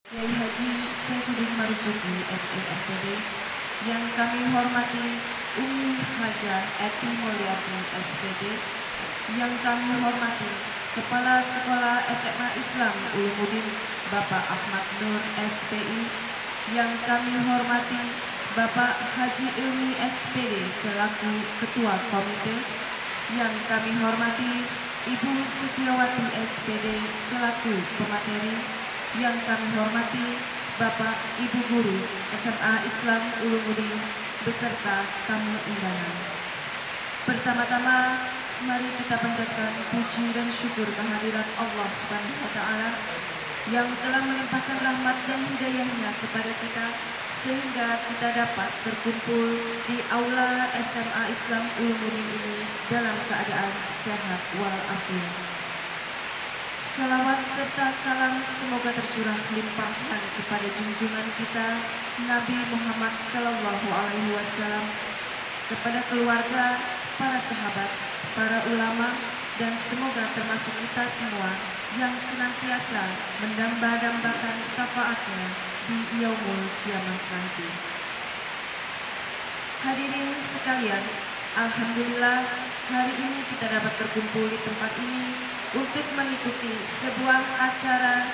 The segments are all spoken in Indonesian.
Kiai Haji Saifuddin Marzuki SMFPD, yang kami hormati Umi Hajah Eti Mulyati SPD, yang kami hormati Kepala Sekolah SMA Islam Ulumuddin Bapak Ahmad Nur SPI, yang kami hormati Bapak Haji Ilmi SPD selaku Ketua Komite, yang kami hormati Ibu Setiawati SPD selaku pemateri, yang kami hormati Bapak Ibu Guru SMA Islam Ulumuddin beserta tamu undangan. Pertama-tama mari kita panjatkan puji dan syukur kehadirat Allah Subhanahu wa taala yang telah melimpahkan rahmat dan hidayahnya kepada kita sehingga kita dapat berkumpul di aula SMA Islam Ulumuddin ini dalam keadaan sehat walafiat. Salawat serta salam semoga tercurah limpahan kepada junjungan kita Nabi Muhammad Sallallahu Alaihi Wasallam, kepada keluarga, para sahabat, para ulama, dan semoga termasuk kita semua yang senantiasa mendamba-dambakan syafaatnya di yaumul kiamat nanti. Hadirin sekalian, alhamdulillah hari ini kita dapat berkumpul di tempat ini untuk mengikuti sebuah acara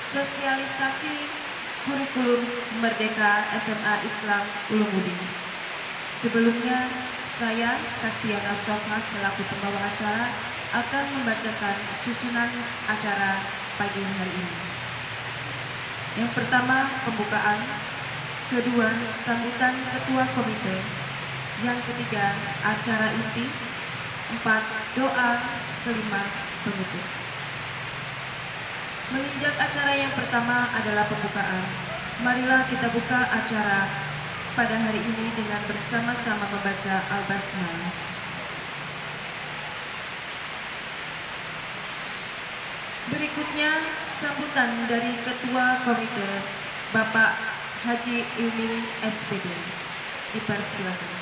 sosialisasi kurikulum Merdeka SMA Islam Ulumuddin. Sebelumnya, saya Saktiana Sofha selaku pembawa acara akan membacakan susunan acara pagi hari ini. Yang pertama, pembukaan. Kedua, sambutan ketua komite. Yang ketiga, acara inti. Empat, doa. Kelima, penutup. Menginjak acara yang pertama adalah pembukaan. Marilah kita buka acara pada hari ini dengan bersama-sama membaca Al-Basmalah. Berikutnya sambutan dari Ketua Komite Bapak Haji Ilmi SPD. Dipersilakan.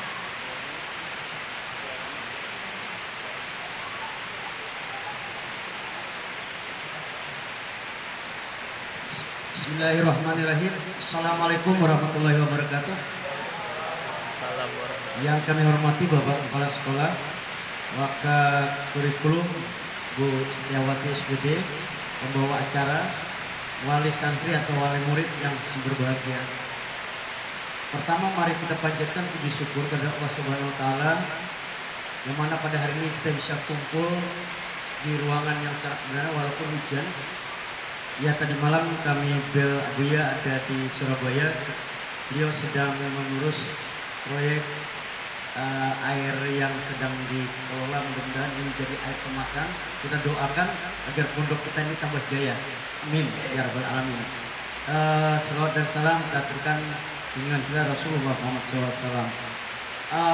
Bismillahirrahmanirrahim. Assalamualaikum warahmatullahi wabarakatuh. Yang kami hormati Bapak Kepala Sekolah, Wakil Kurikulum Bu Setiawati SPD, pembawa acara, wali santri atau wali murid yang berbahagia. Pertama, mari kita panjatkan puji syukur kepada Allah Subhanahu wa taala yang mana pada hari ini kita bisa kumpul di ruangan yang sangat benar walaupun hujan. Ya, tadi malam kami Bel Abuya ada di Surabaya. Beliau sedang mengurus proyek air yang sedang dikelola, mudah-mudahan ini menjadi air kemasan. Kita doakan agar pondok kita ini tambah jaya. Amin ya rabbal alamin. Salawat dan salam kita aturkan dengan kita Rasulullah Muhammad SAW.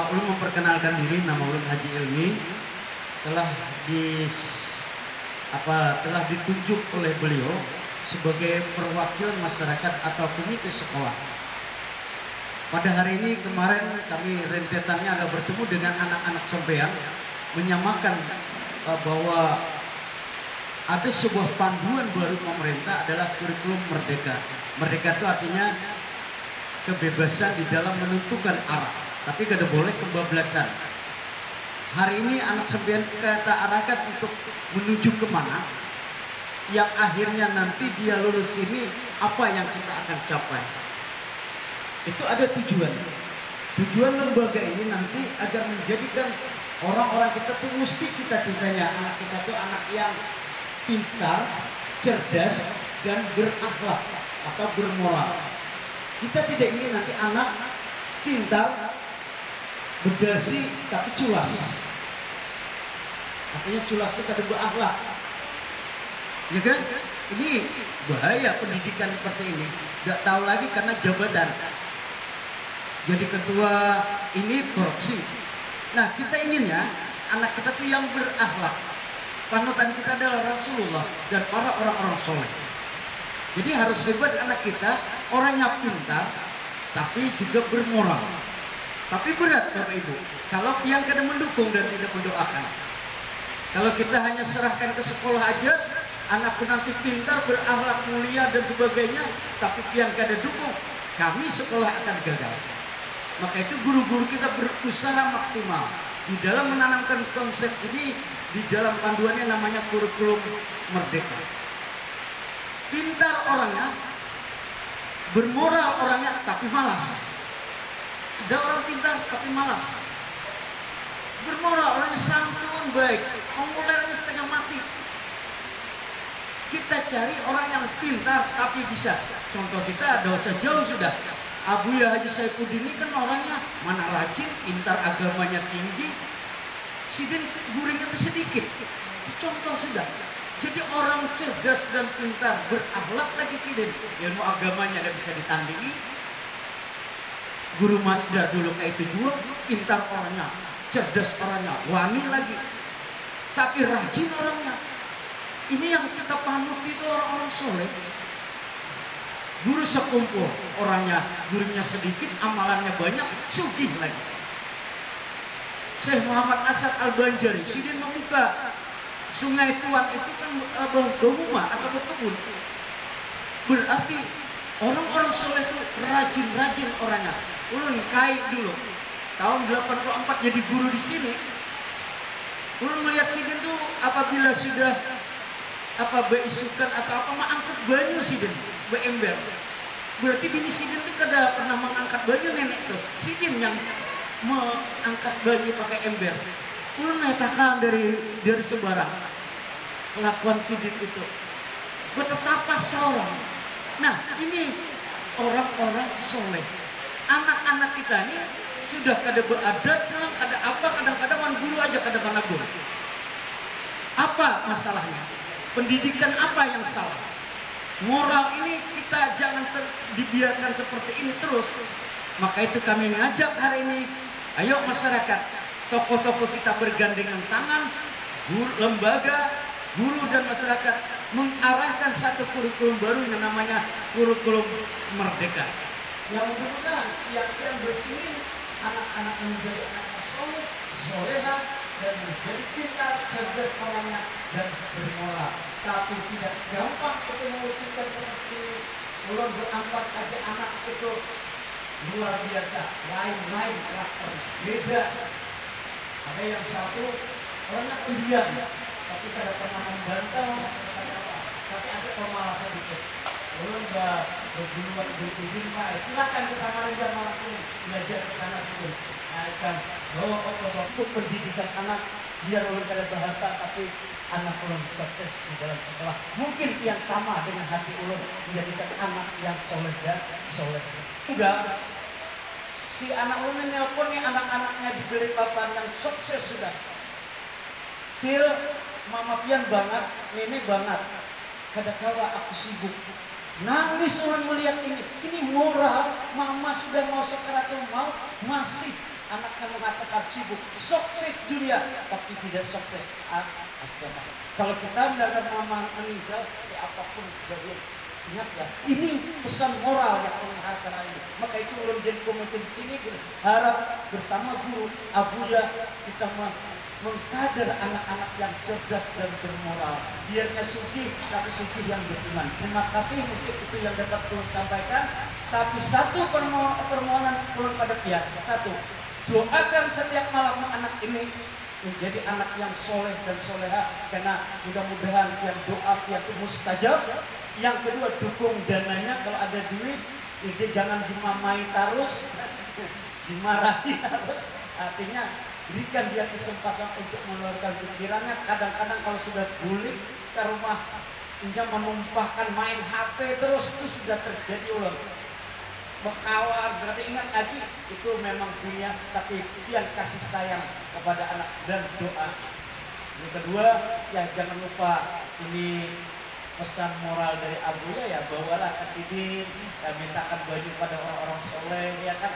Ulun memperkenalkan diri, nama ulun Haji Ilmi, telah ditunjuk oleh beliau sebagai perwakilan masyarakat atau komite sekolah. Pada hari ini kemarin kami rentetannya ada bertemu dengan anak-anak sampean, menyamakan bahwa ada sebuah panduan baru pemerintah adalah kurikulum merdeka. Merdeka itu artinya kebebasan di dalam menentukan arah, tapi tidak boleh kebablasan. Hari ini anak sampean kita arahkan untuk menuju kemana, yang akhirnya nanti dia lulus ini apa yang kita akan capai. Itu ada tujuan. Tujuan lembaga ini nanti agar menjadikan orang-orang kita tuh mesti cita-citanya anak kita tuh anak yang pintar, cerdas, dan berakhlak atau bermoral. Kita tidak ingin nanti anak pintar, berdasi, tapi culas. Artinya culas itu kada berakhlak. Ya kan? Ini bahaya pendidikan seperti ini. Tidak tahu lagi karena jabatan. Jadi ketua ini korupsi. Nah, kita inginnya anak kita tuh yang berakhlak. Panutan kita adalah Rasulullah dan para orang-orang soleh. Jadi harus hebat anak kita, orangnya pintar, tapi juga bermoral. Tapi berat Bapak Ibu, kalau yang kada mendukung dan tidak mendoakan. Kalau kita hanya serahkan ke sekolah aja, anakku nanti pintar, berakhlak mulia dan sebagainya, tapi pian kada dukung, kami sekolah akan gagal. Maka itu guru-guru kita berusaha maksimal di dalam menanamkan konsep ini di dalam panduannya namanya kurikulum merdeka. Pintar orangnya, bermoral orangnya, tapi malas. Ada orang pintar tapi malas. Bermoral orangnya santun baik, populernya setengah mati. Kita cari orang yang pintar tapi bisa. Contoh kita ada usah jauh sudah. Abuya Haji Saifuddin ini kan orangnya mana rajin, pintar, agamanya tinggi. Sidin guringnya itu sedikit. Contoh sudah. Jadi orang cerdas dan pintar, berakhlak lagi Sidin. Ilmu agamanya tidak bisa ditandingi. Guru Masda dulu kayak itu juga, pintar orangnya, cerdas orangnya, wani lagi. Tapi rajin orangnya. Ini yang kita panut itu orang-orang soleh. Guru sekumpul, orangnya gurunya sedikit, amalannya banyak, sugih lagi. Syekh Muhammad Asad Al-Banjari, Sidin membuka Sungai Tuan itu kan berumah atau berkebun. Berarti orang-orang soleh itu rajin-rajin orangnya. Ulun kait dulu, tahun 84 jadi guru di sini. Ulun melihat Sidin tuh apabila sudah beisukan atau apa mah angkat banyu Sidin, beember. Berarti bini Sidin tuh kada pernah mengangkat banyu nenek tuh. Sidin yang mengangkat banyu pakai ember. Ulun mengatakan dari sebarang kelakuan Sidin itu. Betapa seorang. Nah ini orang-orang soleh. Anak-anak kita ini sudah kada beradat, kada apa, kadang-kadang wan guru aja kada mana guru. Apa masalahnya? Pendidikan apa yang salah? Moral ini kita jangan dibiarkan seperti ini terus. Maka itu kami mengajak hari ini, ayo masyarakat, tokoh-tokoh kita bergandengan tangan, lembaga, guru dan masyarakat mengarahkan satu kurikulum baru yang namanya kurikulum merdeka. Yang mudah-mudahan yang berkini anak-anak menjadi anak soleh, soleha, dan menjadi pintar, cerdas orangnya, dan bermoral. Tapi tidak gampang untuk mewujudkan seperti ulun berangkat aja anak itu luar biasa, lain-lain karakter, beda. Ada yang satu orangnya pendiam, tapi tidak pernah membantah, tapi ada pemalasan dikit. Ulun berguluan berkujung Pak, silakan ke Samarinda Malang belajar ke sana sini. Akan untuk pendidikan anak biar ulun kada bahasa tapi anak ulun sukses di dalam sekolah. Mungkin yang sama dengan hati ulun menjadikan anak yang soleh dan soleh. Enggak. Si anak ulun nelpon nih anak-anaknya diberi papan yang sukses sudah. Cil, mama pian banget, nenek banget. Kadang-kadang aku sibuk. Nangis orang melihat ini. Ini moral. Mama sudah mau sekeratul mau masih anaknya mengatakan sibuk. Sukses dunia tapi tidak sukses agama. Kalau kita mendapat mama meninggal, ya apapun juga ingat ya. Ini pesan moral yang mengharapkan ini. Maka itu ulun jadi komite di sini berharap bersama guru Abuya kita mengkader anak-anak yang cerdas dan bermoral. Biarnya sugih, tapi sugih yang beriman. Terima kasih, mungkin itu yang dapat ulun sampaikan. Tapi satu permohonan ulun pada pihak. Satu, doakan setiap malam anak ini menjadi anak yang soleh dan soleha. Karena mudah-mudahan yang doa yang mustajab. Yang kedua, dukung dananya. Kalau ada duit, jadi jangan dimamai terus, dimarahi terus. Artinya berikan dia kesempatan untuk mengeluarkan pikirannya. Kadang-kadang kalau sudah guling ke rumah, dia menumpahkan main HP terus, itu sudah terjadi ulun. Berkawan, berarti ingat lagi itu memang dunia, tapi yang kasih sayang kepada anak dan doa. Yang kedua, ya jangan lupa ini pesan moral dari Abuya ya, bawalah ke sini, ya, mintakan baju pada orang-orang soleh, ya kan,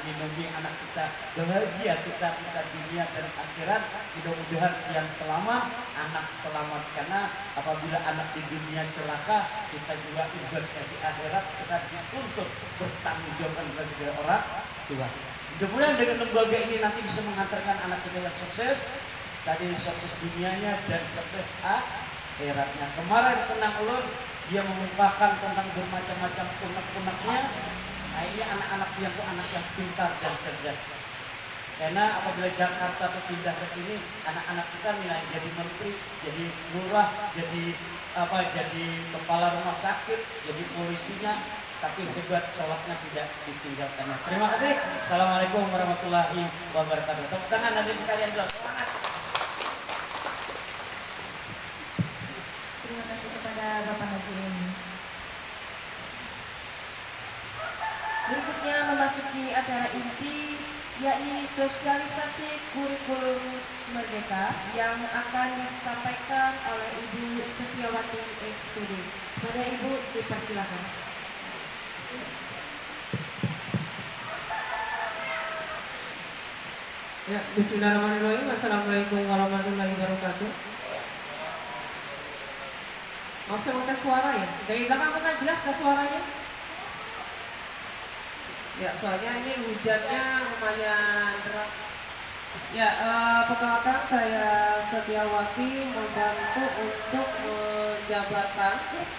lindungi anak kita, bahagia kita dunia dan akhirat. Mudah-mudahan yang selamat, anak selamat, karena apabila anak di dunia celaka, kita juga tugasnya di akhirat, kita dituntut bertanggung jawab kepada orang tua. Mudah-mudahan dengan lembaga ini nanti bisa mengantarkan anak kita yang sukses, tadi sukses dunianya dan sukses akhiratnya. Kemarin senang ulun dia mengungkapkan tentang bermacam-macam unek-uneknya. Nah ini anak-anak yang anak yang pintar dan cerdas. Karena apabila Jakarta itu pindah ke sini, anak-anak kita nilai jadi menteri, jadi lurah, jadi kepala rumah sakit, jadi polisinya, tapi hebat sholatnya tidak ditinggalkannya. Terima kasih. Assalamualaikum warahmatullahi wabarakatuh. Tepuk tangan dari sekalian dulu. Semangat. Terima kasih kepada Bapak Haji ini. Berikutnya memasuki acara inti, yakni sosialisasi kurikulum Merdeka yang akan disampaikan oleh Ibu Setiawati SPD. Pada Ibu dipersilakan. Ya, bismillahirrahmanirrahim. Assalamualaikum warahmatullahi wabarakatuh. Maaf saya mau tes suara ya. Dari belakang kan jelas ke suaranya? Ya, soalnya ini hujannya lumayan deras. Ya, perkenalkan saya Setiawati membantu untuk menjabarkan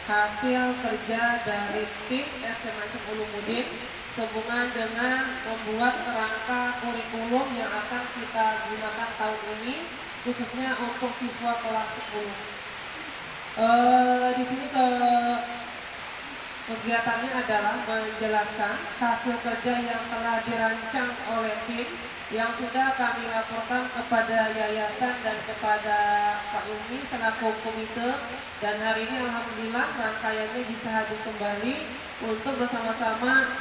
hasil kerja dari tim SMA Ulumuddin sehubungan dengan membuat kerangka kurikulum yang akan kita gunakan tahun ini khususnya untuk siswa kelas 10. Di sini kegiatannya adalah menjelaskan hasil kerja yang telah dirancang oleh tim yang sudah kami laporkan kepada yayasan dan kepada Pak Umi selaku komite, dan hari ini alhamdulillah rangkaiannya bisa hadir kembali untuk bersama-sama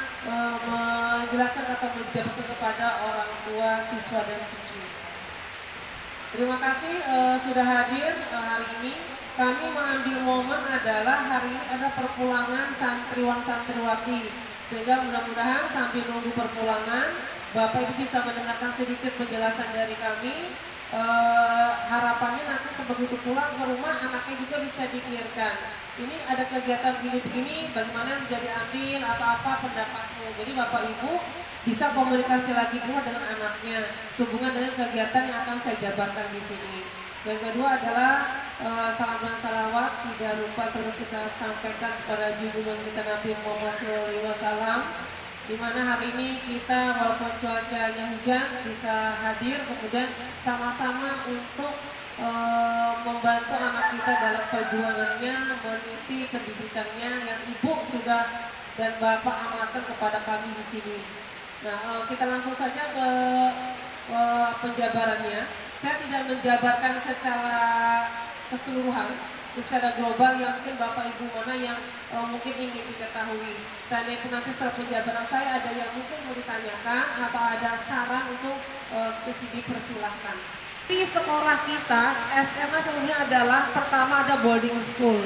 menjelaskan atau menjelaskan kepada orang tua siswa dan siswi. Terima kasih sudah hadir hari ini. Kami mengambil momen adalah hari ini ada perpulangan santriwan-santriwati, sehingga mudah-mudahan sambil nunggu perpulangan Bapak Ibu bisa mendengarkan sedikit penjelasan dari kami. Harapannya nanti begitu pulang ke rumah anaknya juga bisa dikirkan. Ini ada kegiatan begini-begini, bagaimana menjadi ambil atau apa pendapatmu. Jadi Bapak Ibu bisa komunikasi lagi dulu dengan anaknya sehubungan dengan kegiatan yang akan saya jabarkan di sini. Yang kedua adalah salam dan salawat tidak lupa selalu kita sampaikan kepada junjungan kita Nabi Muhammad SAW, di mana hari ini kita walaupun cuacanya hujan bisa hadir kemudian sama-sama untuk membantu anak kita dalam perjuangannya meniti pendidikannya yang ibu sudah dan bapak amalkan kepada kami di sini. Nah, kita langsung saja ke penjabarannya. Saya tidak menjabarkan secara keseluruhan, secara global yang mungkin Bapak Ibu mana yang mungkin ingin diketahui. Saya nanti setelah penjabaran saya ada yang mungkin mau ditanyakan atau ada saran untuk ke sini persilahkan. Di sekolah kita SMA sebelumnya adalah pertama ada boarding school.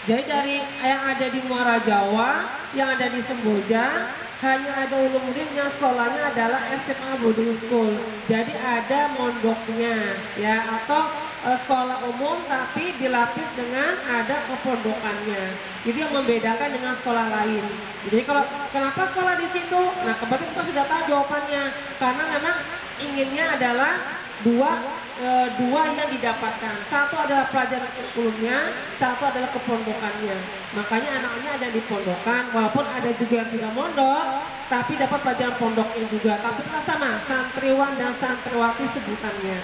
Jadi dari yang ada di Muara Jawa, yang ada di Semboja, hanya ada Ulumuddin yang sekolahnya adalah SMA boarding school. Jadi ada mondoknya ya, atau sekolah umum tapi dilapis dengan ada kepondokannya. Jadi yang membedakan dengan sekolah lain. Jadi kalau kenapa sekolah di situ? Nah, kebetulan kita sudah tahu jawabannya. Karena memang inginnya adalah dua yang didapatkan. Satu adalah pelajaran kurikulumnya, satu adalah kepondokannya. Makanya anaknya ada di pondokan, walaupun ada juga yang tidak mondok, tapi dapat pelajaran pondoknya juga. Tapi kita sama, santriwan dan santriwati sebutannya.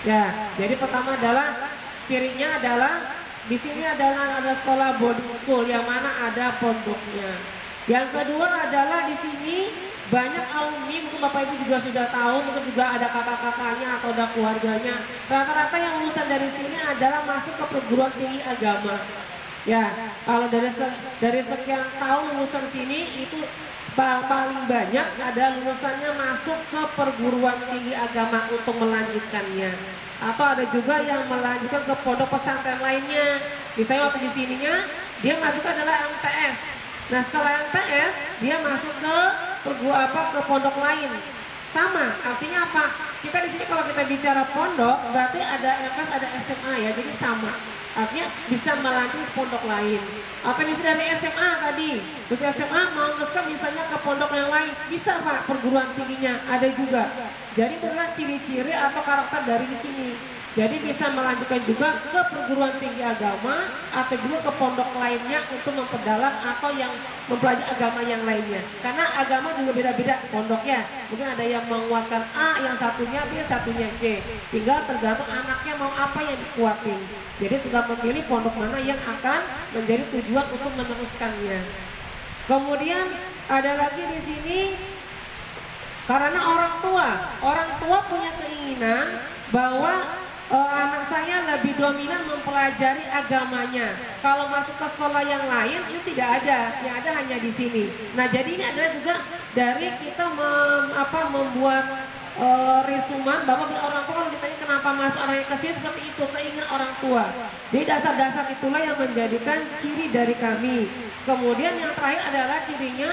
Ya, jadi pertama adalah cirinya adalah di sini adalah ada sekolah boarding school yang mana ada pondoknya. Yang kedua adalah di sini banyak alumni, mungkin Bapak Ibu juga sudah tahu, mungkin juga ada kakak-kakaknya atau ada keluarganya. Rata-rata yang lulusan dari sini adalah masuk ke perguruan tinggi agama. Ya, kalau dari sekian tahun lulusan sini itu paling banyak ada lulusannya masuk ke perguruan tinggi agama untuk melanjutkannya. Atau ada juga yang melanjutkan ke pondok pesantren lainnya. Misalnya waktu di sininya dia masuk adalah MTS. Nah setelah MTS dia masuk ke ke pondok lain. Sama, artinya apa? Kita di sini kalau kita bicara pondok berarti ada MTS, ada SMA ya, jadi sama. Artinya bisa melanjut pondok lain. Atau misalnya dari SMA tadi, terus SMA mau ngesker misalnya ke pondok yang lain, bisa Pak, perguruan tingginya ada juga. Jadi itu adalah ciri-ciri atau karakter dari di sini. Jadi bisa melanjutkan juga ke perguruan tinggi agama atau juga ke pondok lainnya untuk memperdalam atau yang mempelajari agama yang lainnya. Karena agama juga beda-beda pondoknya. Mungkin ada yang menguatkan A, yang satunya B, satunya C. Tinggal tergantung anaknya mau apa yang dikuatin. Jadi tinggal memilih pondok mana yang akan menjadi tujuan untuk meneruskannya. Kemudian ada lagi di sini karena orang tua punya keinginan bahwa anak saya lebih dominan mempelajari agamanya. Kalau masuk ke sekolah yang lain itu tidak ada, yang ada hanya di sini. Nah jadi ini adalah juga dari kita membuat resuman bahwa orang tua kalau ditanya kenapa masuk anaknya ke sini seperti itu, keinginan orang tua. Jadi dasar-dasar itulah yang menjadikan ciri dari kami. Kemudian yang terakhir adalah cirinya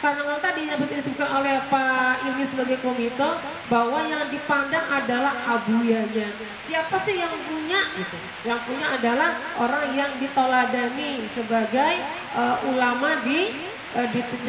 karena kalau tadi yang disebutkan oleh Pak Ilmi sebagai komite bahwa yang dipandang adalah abuyanya. Siapa sih yang punya? Gitu. Yang punya adalah orang yang ditoladani sebagai ulama di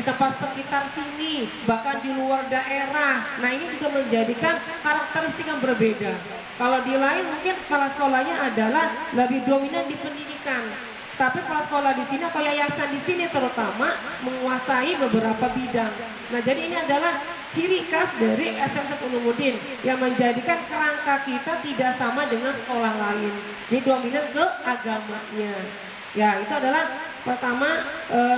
tempat sekitar sini, bahkan di luar daerah. Nah ini juga menjadikan karakteristik yang berbeda. Kalau di lain mungkin kepala sekolahnya adalah lebih dominan di pendidikan. Tapi kepala sekolah di sini atau yayasan di sini terutama menguasai beberapa bidang. Nah jadi ini adalah ciri khas dari SMC Ulumuddin yang menjadikan kerangka kita tidak sama dengan sekolah lain. Jadi dominan ke agamanya. Ya itu adalah pertama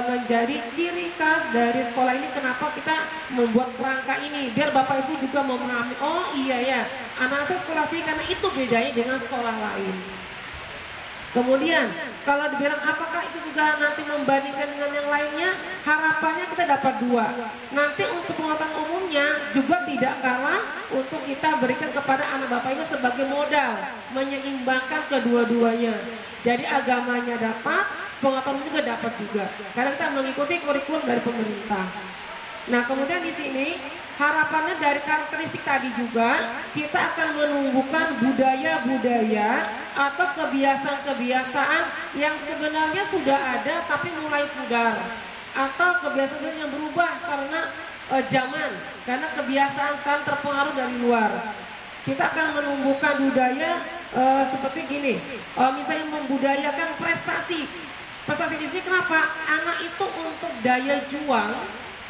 menjadi ciri khas dari sekolah ini. Kenapa kita membuat kerangka ini biar Bapak Ibu juga memahami. Oh iya ya, anak saya sekolah sini karena itu bedanya dengan sekolah lain. Kemudian kalau dibilang apakah itu juga nanti membandingkan dengan yang lainnya, harapannya kita dapat dua. Nanti untuk pengetahuan umumnya juga tidak kalah untuk kita berikan kepada anak Bapak Ibu sebagai modal menyeimbangkan kedua-duanya. Jadi agamanya dapat, pengetahuan juga dapat juga. Karena kita mengikuti kurikulum dari pemerintah. Nah kemudian di sini harapannya dari karakteristik tadi juga kita akan menumbuhkan budaya-budaya atau kebiasaan-kebiasaan yang sebenarnya sudah ada tapi mulai pudar, atau kebiasaan yang berubah karena zaman, karena kebiasaan sekarang terpengaruh dari luar. Kita akan menumbuhkan budaya seperti gini, misalnya membudayakan prestasi. Prestasi di sini kenapa? Anak itu untuk daya juang,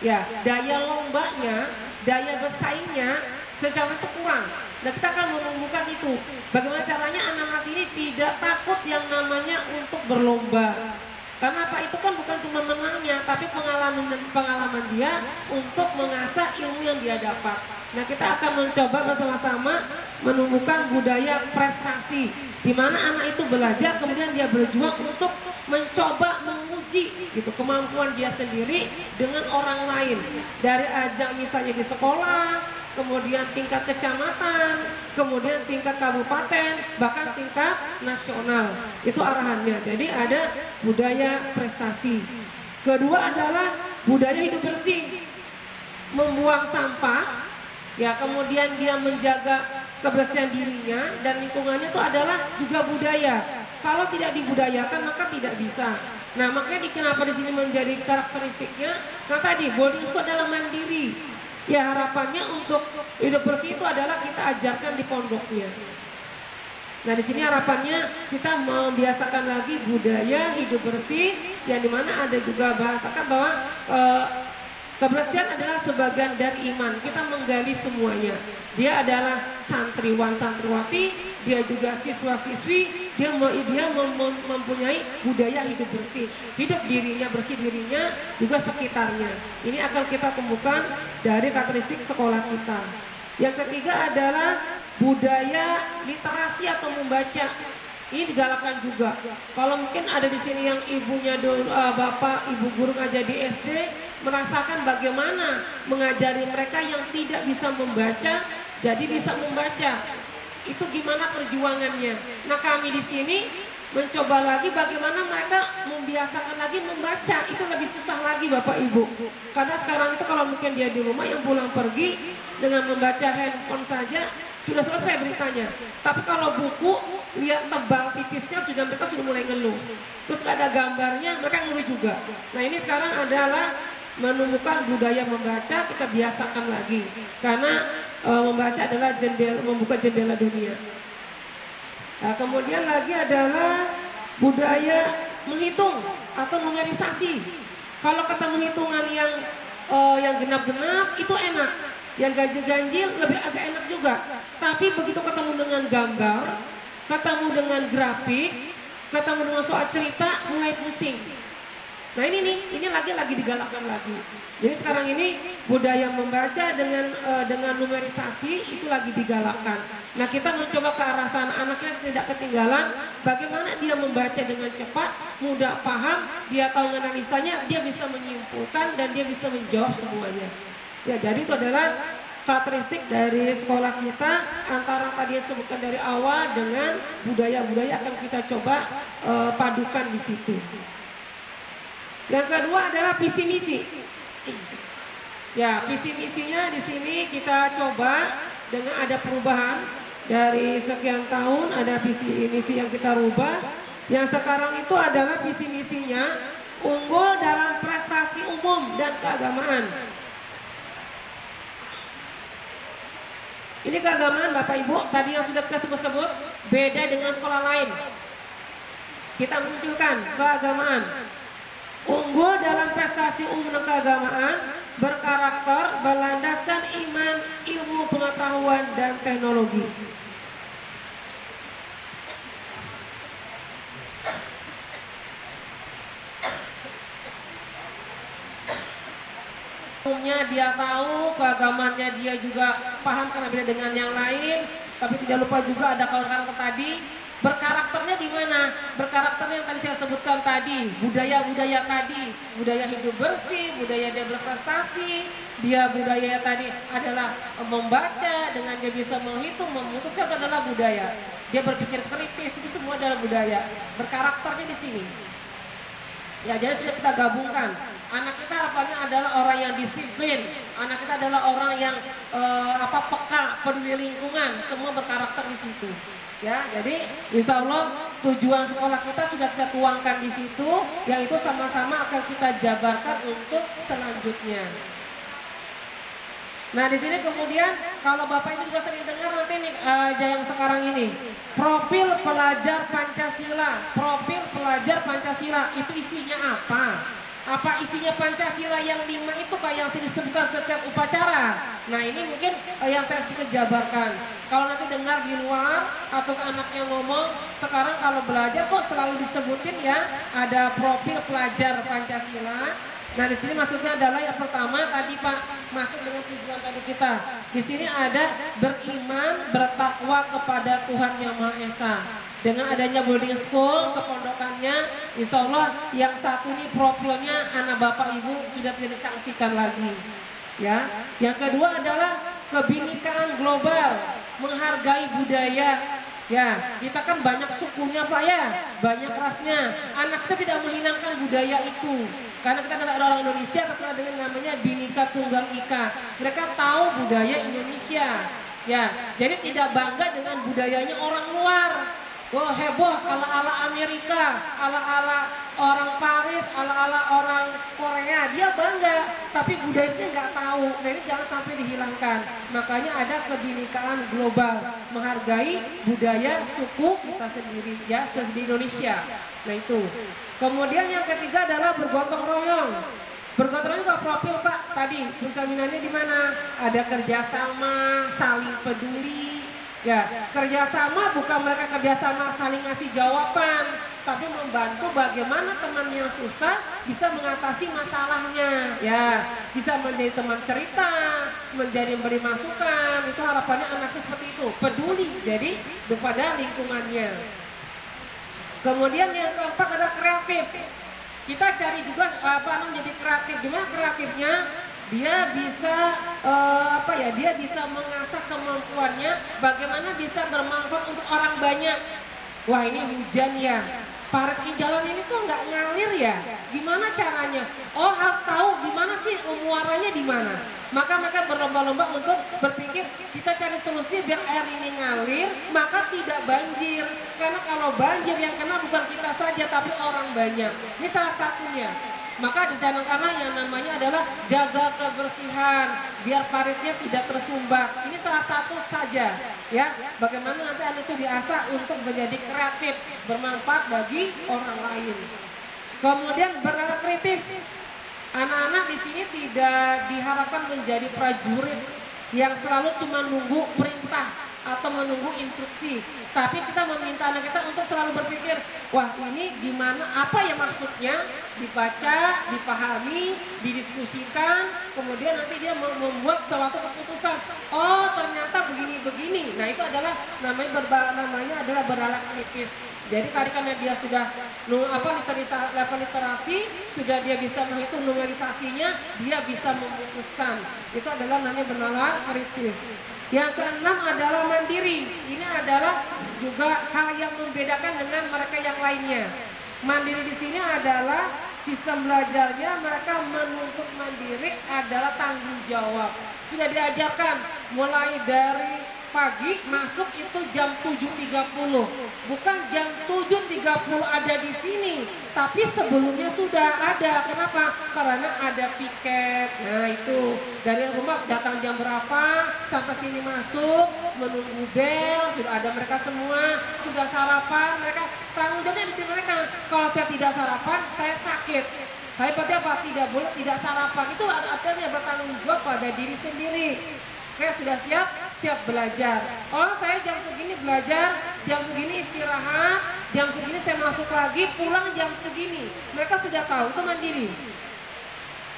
ya daya lombanya, daya bersaingnya secara itu kurang. Nah kita akan menumbuhkan itu. Bagaimana caranya anak-anak ini tidak takut yang namanya untuk berlomba. Karena apa? Itu kan bukan cuma menangnya, tapi pengalaman dia untuk mengasah ilmu yang dia dapat. Nah kita akan mencoba bersama-sama menumbuhkan budaya prestasi, di mana anak itu belajar kemudian dia berjuang untuk mencoba menguji gitu kemampuan dia sendiri dengan orang lain, dari ajang misalnya di sekolah, kemudian tingkat kecamatan, kemudian tingkat kabupaten, bahkan tingkat nasional. Itu arahannya. Jadi ada budaya prestasi. Kedua adalah budaya hidup bersih, membuang sampah, ya kemudian dia menjaga kebersihan dirinya dan lingkungannya itu adalah juga budaya. Kalau tidak dibudayakan maka tidak bisa. Nah makanya kenapa di sini menjadi karakteristiknya. Nah tadi boarding school adalah mandiri. Ya harapannya untuk hidup bersih itu adalah kita ajarkan di pondoknya. Nah di sini harapannya kita membiasakan lagi budaya hidup bersih, yang dimana ada juga bahasakan bahwa kebersihan adalah sebagian dari iman. Kita menggali semuanya. Dia adalah santriwan santriwati, dia juga siswa-siswi, dia mempunyai budaya hidup bersih, hidup dirinya bersih, dirinya juga sekitarnya. Ini akan kita temukan dari karakteristik sekolah kita. Yang ketiga adalah budaya literasi atau membaca. Ini digalakkan juga. Kalau mungkin ada di sini yang ibunya bapak ibu guru ngajar di SD merasakan bagaimana mengajari mereka yang tidak bisa membaca jadi bisa membaca. Itu gimana perjuangannya. Nah kami di sini mencoba lagi bagaimana mereka membiasakan lagi membaca. Itu lebih susah lagi Bapak Ibu. Karena sekarang itu kalau mungkin dia di rumah yang pulang pergi dengan membaca handphone saja sudah selesai beritanya. Tapi kalau buku lihat tebal tipisnya mereka sudah mulai ngeluh. Terus gak ada gambarnya mereka ngeluh juga. Nah ini sekarang adalah menumbuhkan budaya membaca, kita biasakan lagi. Karena membaca adalah membuka jendela dunia. Nah, kemudian lagi adalah budaya menghitung atau numerisasi. Kalau kata menghitungan yang genap-genap itu enak, yang ganjil-ganjil lebih agak enak juga. Tapi begitu ketemu dengan gambar, ketemu dengan grafik, ketemu dengan soal cerita, mulai pusing. Nah ini lagi digalakkan lagi. Jadi sekarang ini budaya membaca dengan numerisasi itu lagi digalakkan. Nah kita mencoba ke arah sana, anaknya tidak ketinggalan. Bagaimana dia membaca dengan cepat, mudah paham, dia tahu analisanya, dia bisa menyimpulkan dan dia bisa menjawab semuanya. Ya jadi itu adalah karakteristik dari sekolah kita, antara tadi yang sebutkan dari awal dengan budaya-budaya akan kita coba padukan di situ. Yang kedua adalah visi misi. Ya, visi misinya di sini kita coba dengan ada perubahan dari sekian tahun, ada visi misi yang kita rubah. Yang sekarang itu adalah visi misinya unggul dalam prestasi umum dan keagamaan. Ini keagamaan Bapak Ibu, tadi yang sudah kita sebut beda dengan sekolah lain. Kita munculkan keagamaan. Unggul dalam prestasi umum dan keagamaan, berkarakter, berlandaskan iman, ilmu, pengetahuan, dan teknologi. Umumnya dia tahu, keagamannya dia juga paham karena beda dengan yang lain, tapi tidak lupa juga ada kawan-kawan tadi. Berkarakternya di mana? Berkarakternya yang tadi saya sebutkan tadi, budaya-budaya tadi, budaya hidup bersih, budaya dia berprestasi, dia budaya tadi adalah membaca, dengan dia bisa menghitung, memutuskan adalah budaya. Dia berpikir kritis, itu semua adalah budaya. Berkarakternya di sini. Ya, jadi sudah kita gabungkan. Anak kita harapannya adalah orang yang disiplin, anak kita adalah orang yang peka, peduli lingkungan, semua berkarakter di situ. Ya, jadi insya Allah tujuan sekolah kita sudah kita tuangkan di situ, yang itu sama-sama akan kita jabarkan untuk selanjutnya. Nah di sini kemudian kalau Bapak Ibu juga sering dengar nanti nih yang sekarang ini profil pelajar Pancasila, profil pelajar Pancasila itu isinya apa? Apa isinya Pancasila yang 5 itu kayak yang disebutkan setiap upacara. Nah ini mungkin yang saya sedikit jabarkan. Kalau nanti dengar di luar atau anaknya ngomong, sekarang kalau belajar kok selalu disebutin ya ada profil pelajar Pancasila. Nah di sini maksudnya adalah yang pertama tadi Pak masuk dengan tujuan tadi kita. Di sini ada beriman, bertakwa kepada Tuhan Yang Maha Esa. Dengan adanya boarding school, kepondokannya, insya Allah yang satu ini profilnya anak bapak ibu sudah tidak disangsikan lagi. Ya, yang kedua adalah kebinekaan global, menghargai budaya. Ya, kita kan banyak sukunya Pak ya, banyak rasnya. Anak kita tidak menghilangkan budaya itu. Karena kita adalah orang Indonesia, terkenal dengan namanya Bhinneka Tunggal Ika. Mereka tahu budaya Indonesia. Ya, jadi tidak bangga dengan budayanya orang luar. Oh heboh ala-ala Amerika, ala-ala orang Paris, ala-ala orang Korea, dia bangga, tapi budayanya nggak tahu. Nah ini jangan sampai dihilangkan. Makanya ada kebinekaan global, menghargai budaya suku kita sendiri ya, di Indonesia. Nah itu. Kemudian yang ketiga adalah bergotong royong. Bergotong royong juga profil Pak tadi pencerminannya di mana? Ada kerjasama, saling peduli. Ya, kerjasama bukan mereka kerjasama saling ngasih jawaban, tapi membantu bagaimana teman yang susah bisa mengatasi masalahnya. Ya, bisa menjadi teman cerita, menjadi memberi masukan. Itu harapannya anaknya seperti itu, peduli jadi kepada lingkungannya. Kemudian yang keempat adalah kreatif. Kita cari juga menjadi kreatif. Gimana kreatifnya? Dia bisa dia bisa mengasah kemampuannya bagaimana bisa bermanfaat untuk orang banyak. Wah ini hujan ya, parit di jalan ini kok nggak ngalir ya, gimana caranya? Oh harus tahu gimana sih muaranya di mana. Maka mereka berlomba-lomba untuk berpikir kita cari solusi biar air ini ngalir, maka tidak banjir. Karena kalau banjir yang kena bukan kita saja tapi orang banyak. Ini salah satunya. Maka di Danang Karna yang namanya adalah jaga kebersihan biar paritnya tidak tersumbat. Ini salah satu saja ya. Bagaimana nanti anak itu diasah untuk menjadi kreatif, bermanfaat bagi orang lain. Kemudian bernalar kritis. Anak-anak di sini tidak diharapkan menjadi prajurit yang selalu cuma nunggu perintah atau menunggu instruksi. Tapi kita meminta anak kita untuk selalu berpikir, wah ini gimana, apa ya maksudnya, dibaca, dipahami, didiskusikan, kemudian nanti dia membuat suatu keputusan. Oh ternyata begini-begini. Nah itu adalah namanya adalah bernalar kritis. Jadi karena dia sudah literasi, sudah dia bisa menghitung numerisasinya, dia bisa memutuskan. Itu adalah namanya bernalar kritis. Yang keenam adalah mandiri. Ini adalah juga hal yang membedakan dengan mereka yang lainnya. Mandiri di sini adalah sistem belajarnya, mereka menuntut mandiri adalah tanggung jawab. Sudah diajarkan mulai dari pagi masuk itu jam 7.30, bukan jam 7.30 ada di sini, tapi sebelumnya sudah ada. Kenapa? Karena ada piket. Nah itu dari rumah datang jam berapa sampai sini masuk, menunggu bel, sudah ada mereka semua, sudah sarapan, mereka tanggung jawabnya di mereka. Kalau saya tidak sarapan, saya sakit. Saya berarti apa? Tidak boleh tidak sarapan. Itu artinya bertanggung jawab pada diri sendiri. Oke, sudah siap belajar. Oh saya jam segini belajar, jam segini istirahat, jam segini saya masuk lagi, pulang jam segini. Mereka sudah tahu, itu mandiri.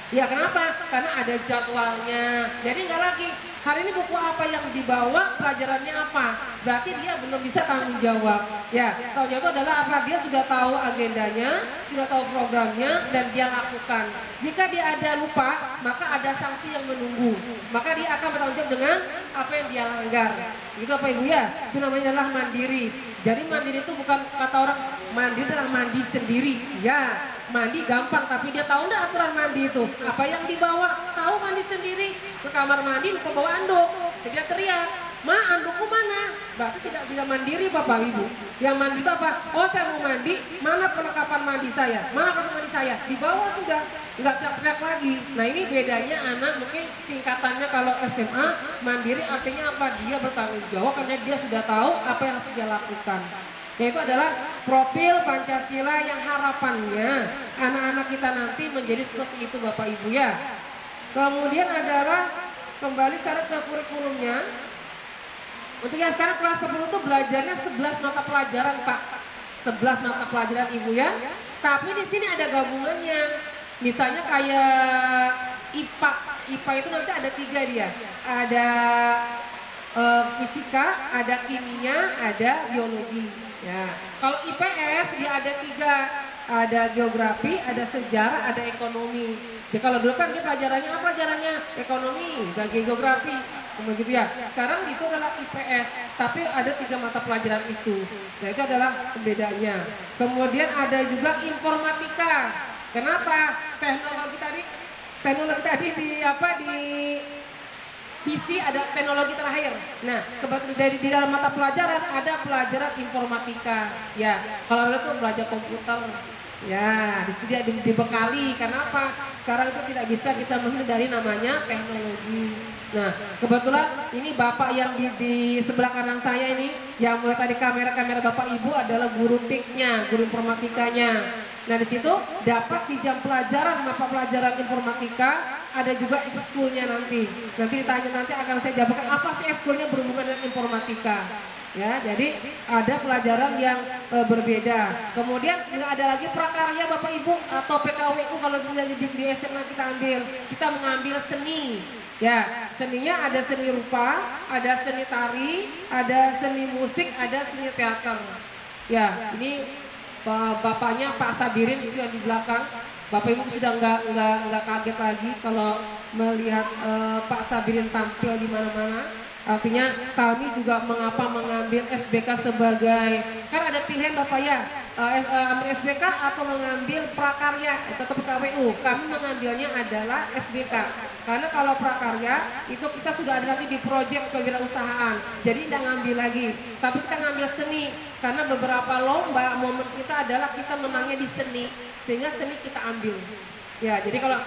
Ya kenapa? Karena ada jadwalnya. Jadi nggak lagi, hari ini buku apa yang dibawa, pelajarannya apa. Berarti dia belum bisa tanggung jawab. Ya, tanggung jawab itu adalah apa? Dia sudah tahu agendanya, sudah tahu programnya, dan dia lakukan. Jika dia ada lupa, maka ada sanksi yang menunggu. Maka dia akan bertanggung jawab dengan apa yang dia langgar. Itu apa Ibu ya? Itu namanya adalah mandiri. Jadi mandiri itu bukan kata orang, mandiri adalah mandi sendiri. Ya, mandi gampang, tapi dia tahu enggak aturan mandi itu? Apa yang dibawa? Tahu mandi sendiri. Ke kamar mandi lupa bawa anduk. Jadi dia teriak, "Ma, andukku mana?" Berarti tidak bisa mandiri Bapak Ibu. Yang mandi itu apa? Oh saya mau mandi, mana perlengkapan mandi saya? Mana perlengkapan mandi saya? Di bawah sudah, nggak teriak-teriak lagi. Nah ini bedanya anak mungkin tingkatannya kalau SMA, mandiri artinya apa? Dia bertanggung jawab karena dia sudah tahu apa yang harus dia lakukan. Yaitu adalah profil Pancasila yang harapannya anak-anak kita nanti menjadi seperti itu Bapak Ibu ya. Kemudian adalah kembali sekarang ke kurikulumnya. Untuk yang sekarang kelas 10 itu belajarnya 11 mata pelajaran Pak. 11 mata pelajaran Ibu ya. Tapi di sini ada gabungannya. Misalnya kayak IPA. IPA itu nanti ada 3 dia. Ada fisika, ada kimia, ada biologi. Ya. Kalau IPS dia ada 3. Ada geografi, ada sejarah, ada ekonomi. Jadi kalau dulu kan dia pelajarannya apa pelajarannya? Ekonomi, geografi. Begitu ya. Sekarang itu adalah IPS, tapi ada 3 mata pelajaran itu. Nah itu adalah pembedanya. Kemudian ada juga informatika. Kenapa? Teknologi tadi di PC ada teknologi terakhir. Nah, kebetulan di dalam mata pelajaran ada pelajaran informatika. Ya, kalau itu belajar komputer. Ya, di sini dia dibekali. Kenapa? Sekarang itu tidak bisa kita menghindari namanya teknologi. Nah, kebetulan ini Bapak yang di sebelah kanan saya ini, yang mulai tadi kamera Bapak Ibu adalah guru TIK-nya, guru informatikanya. Nah, di situ dapat di jam pelajaran mata pelajaran informatika ada juga ekskulnya nanti. Nanti ditanya nanti akan saya jabarkan apa sih ekskulnya berhubungan dengan informatika. Ya, jadi ada pelajaran yang berbeda. Kemudian nggak ada lagi prakarya Bapak Ibu atau PKWU kalau di SMA kita ambil. Kita mengambil seni. Ya, seninya ada seni rupa, ada seni tari, ada seni musik, ada seni teater. Ya, ini bapaknya Pak Sabirin itu yang di belakang. Bapak Ibu sudah nggak kaget lagi kalau melihat Pak Sabirin tampil di mana-mana. Artinya kami juga mengapa mengambil SBK sebagai, kan ada pilihan Bapak ya, ambil SBK atau mengambil prakarya atau PKWU. Kami mengambilnya adalah SBK. Karena kalau prakarya itu kita sudah ada nanti di proyek kewirausahaan. Jadi tidak ngambil lagi, tapi kita ngambil seni. Karena beberapa lomba momen kita adalah kita menangnya di seni, sehingga seni kita ambil. Ya, jadi kalau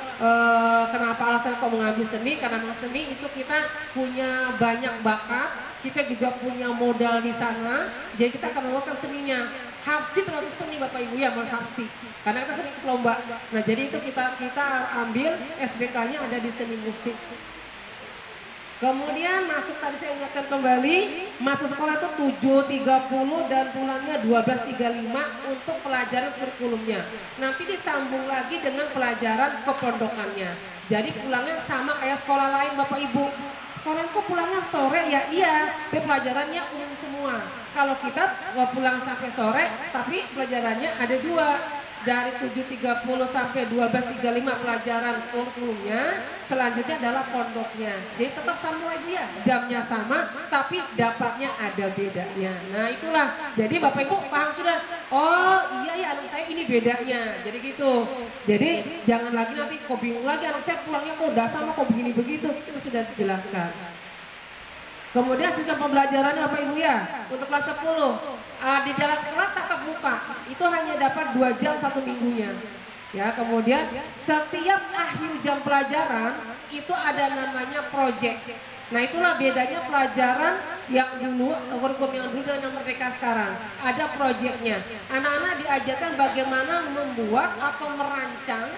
kenapa alasan kok mengambil seni? Karena memang seni itu kita punya banyak bakat, kita juga punya modal di sana, jadi kita akan melakukan seninya. Hapsi termasuk seni Bapak Ibu ya, menghapsi. Karena kita sering ikut lomba. Nah, jadi itu kita ambil SBK-nya ada di seni musik. Kemudian masuk, tadi saya ingatkan kembali, masuk sekolah itu 7.30 dan pulangnya 12.35 untuk pelajaran kurikulumnya. Nanti disambung lagi dengan pelajaran kepondokannya. Jadi pulangnya sama kayak sekolah lain Bapak Ibu. Sekolah kok pulangnya sore ya, iya, tapi pelajarannya umum semua. Kalau kita pulang sampai sore, tapi pelajarannya ada dua. Dari 7.30 sampai 12.35 pelajaran kurikulumnya, selanjutnya adalah pondoknya. Jadi tetap sama lagi ya, jamnya sama, tapi dapatnya ada bedanya. Nah itulah, jadi Bapak Ibu paham sudah, oh iya ya anak saya ini bedanya, jadi gitu. Jadi jangan lagi nanti kok bingung lagi anak saya pulangnya kok udah sama kok begini begitu, itu sudah dijelaskan. Kemudian sistem pembelajarannya Bapak Ibu ya, untuk kelas 10. Di dalam kelas tatap muka itu hanya dapat 2 jam 1 minggunya ya. Kemudian setiap akhir jam pelajaran itu ada namanya project. Nah itulah bedanya pelajaran yang dulu, kurikulum yang dulu dan yang merdeka sekarang. Ada projectnya. Anak-anak diajarkan bagaimana membuat atau merancang,